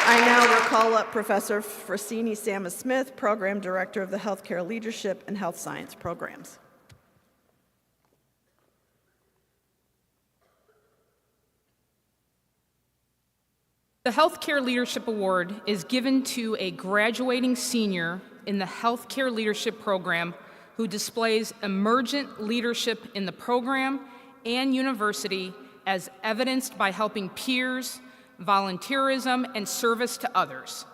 S5: I now call up Professor Francini Sama-Smith, Program Director of the Healthcare Leadership and Health Science Programs.
S8: The Healthcare Leadership Award is given to a graduating senior in the Healthcare Leadership Program who displays emergent leadership in the program and university as evidenced by helping peers, volunteerism, and service to others.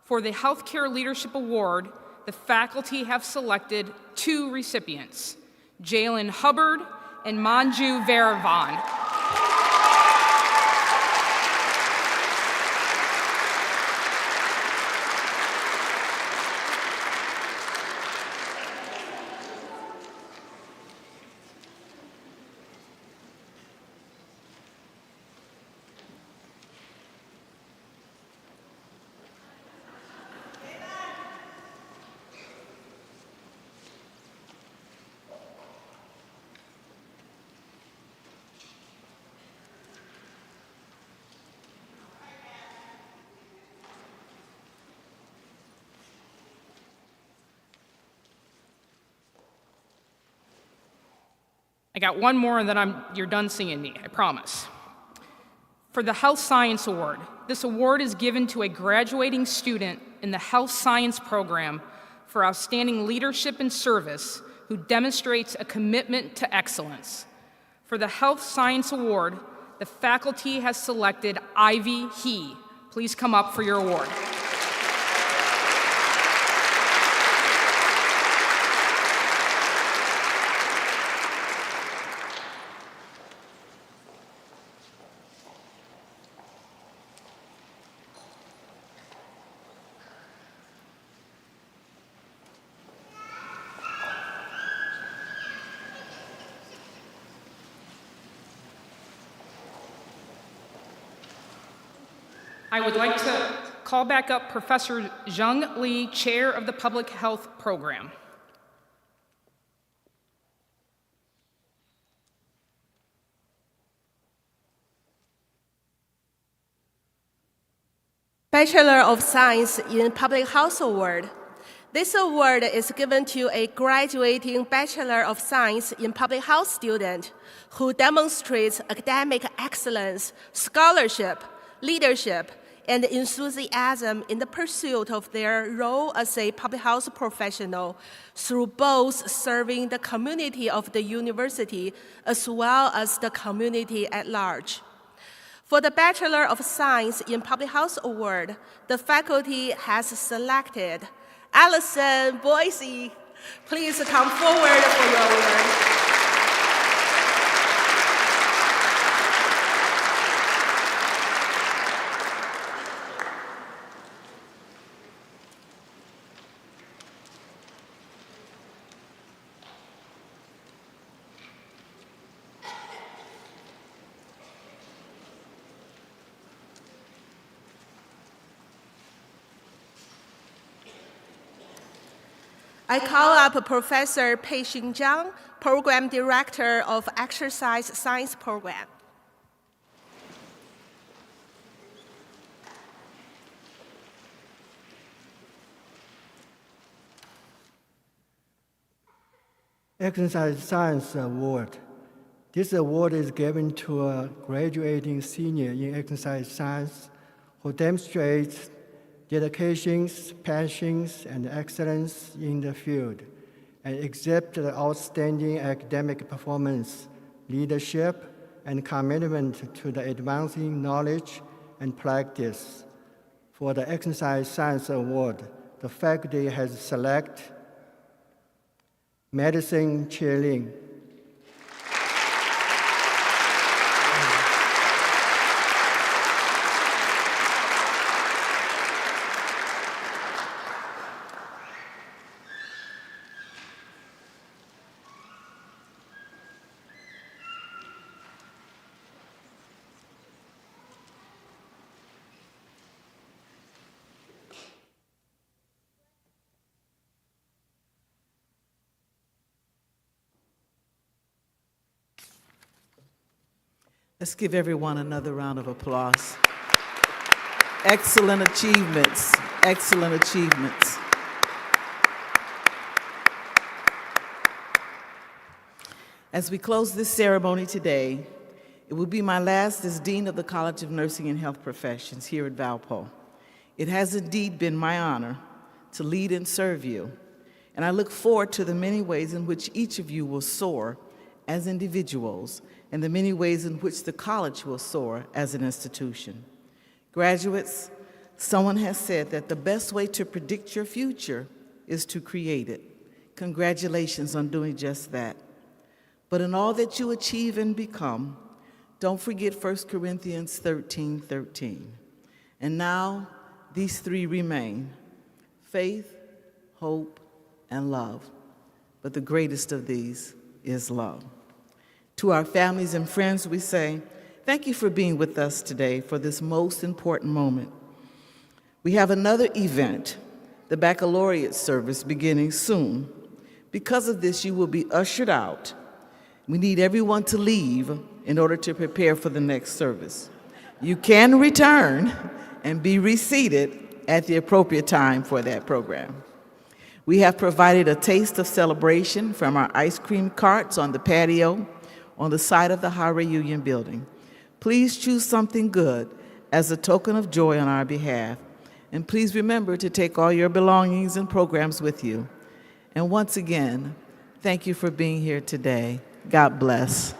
S8: For the Healthcare Leadership Award, the faculty have selected 2 recipients, Jalen Hubbard and Manju Varavan. I got one more and then you're done singing me, I promise. For the Health Science Award, this award is given to a graduating student in the Health Science program for outstanding leadership and service who demonstrates a commitment to excellence. For the Health Science Award, the faculty has selected Ivy He. Please come up for your award. I would like to call back up Professor Zheng Li, Chair of the Public Health Program.
S10: Bachelor of Science in Public Health Award. This award is given to a graduating Bachelor of Science in Public Health student who demonstrates academic excellence, scholarship, leadership, and enthusiasm in the pursuit of their role as a public health professional through both serving the community of the university as well as the community at large. For the Bachelor of Science in Public Health Award, the faculty has selected Allison Boise. Please come forward for your award. I call up Professor Pei-Xing Zhang, Program Director of Exercise Science Program.
S11: Exercise Science Award. This award is given to a graduating senior in exercise science who demonstrates dedication, passion, and excellence in the field, and exhibit outstanding academic performance, leadership, and commitment to the advancing knowledge and practice. For the Exercise Science Award, the faculty has selected Medicine Cheerling.
S2: Let's give everyone another round of applause. Excellent achievements, excellent achievements. As we close this ceremony today, it will be my last as Dean of the College of Nursing and Health Professions here at Valpo. It has indeed been my honor to lead and serve you, and I look forward to the many ways in which each of you will soar as individuals and the many ways in which the college will soar as an institution. Graduates, someone has said that the best way to predict your future is to create it. Congratulations on doing just that. But in all that you achieve and become, don't forget 1 Corinthians 13:13. And now, these three remain: faith, hope, and love. But the greatest of these is love. To our families and friends, we say, thank you for being with us today for this most important moment. We have another event, the baccalaureate service, beginning soon. Because of this, you will be ushered out. We need everyone to leave in order to prepare for the next service. You can return and be reseated at the appropriate time for that program. We have provided a taste of celebration from our ice cream carts on the patio on the side of the High Union building. Please choose something good as a token of joy on our behalf. And please remember to take all your belongings and programs with you. And once again, thank you for being here today. God bless.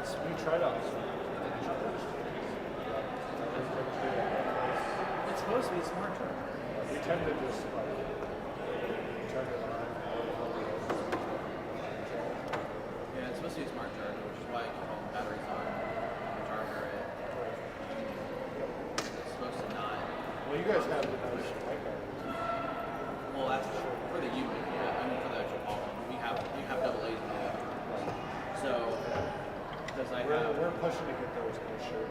S4: We tried on this one. It's supposed to be a smart truck. We tend to just like turn it on.
S12: Yeah, it's supposed to be a smart charger, which is why I keep all the batteries on. Charger it. It's supposed to not.
S4: Well, you guys have the nice white car.
S12: Well, that's for the unit. Yeah, I mean for the actual column. We have double A's in all that. So, because I have.
S4: We're pushing to get those for sure.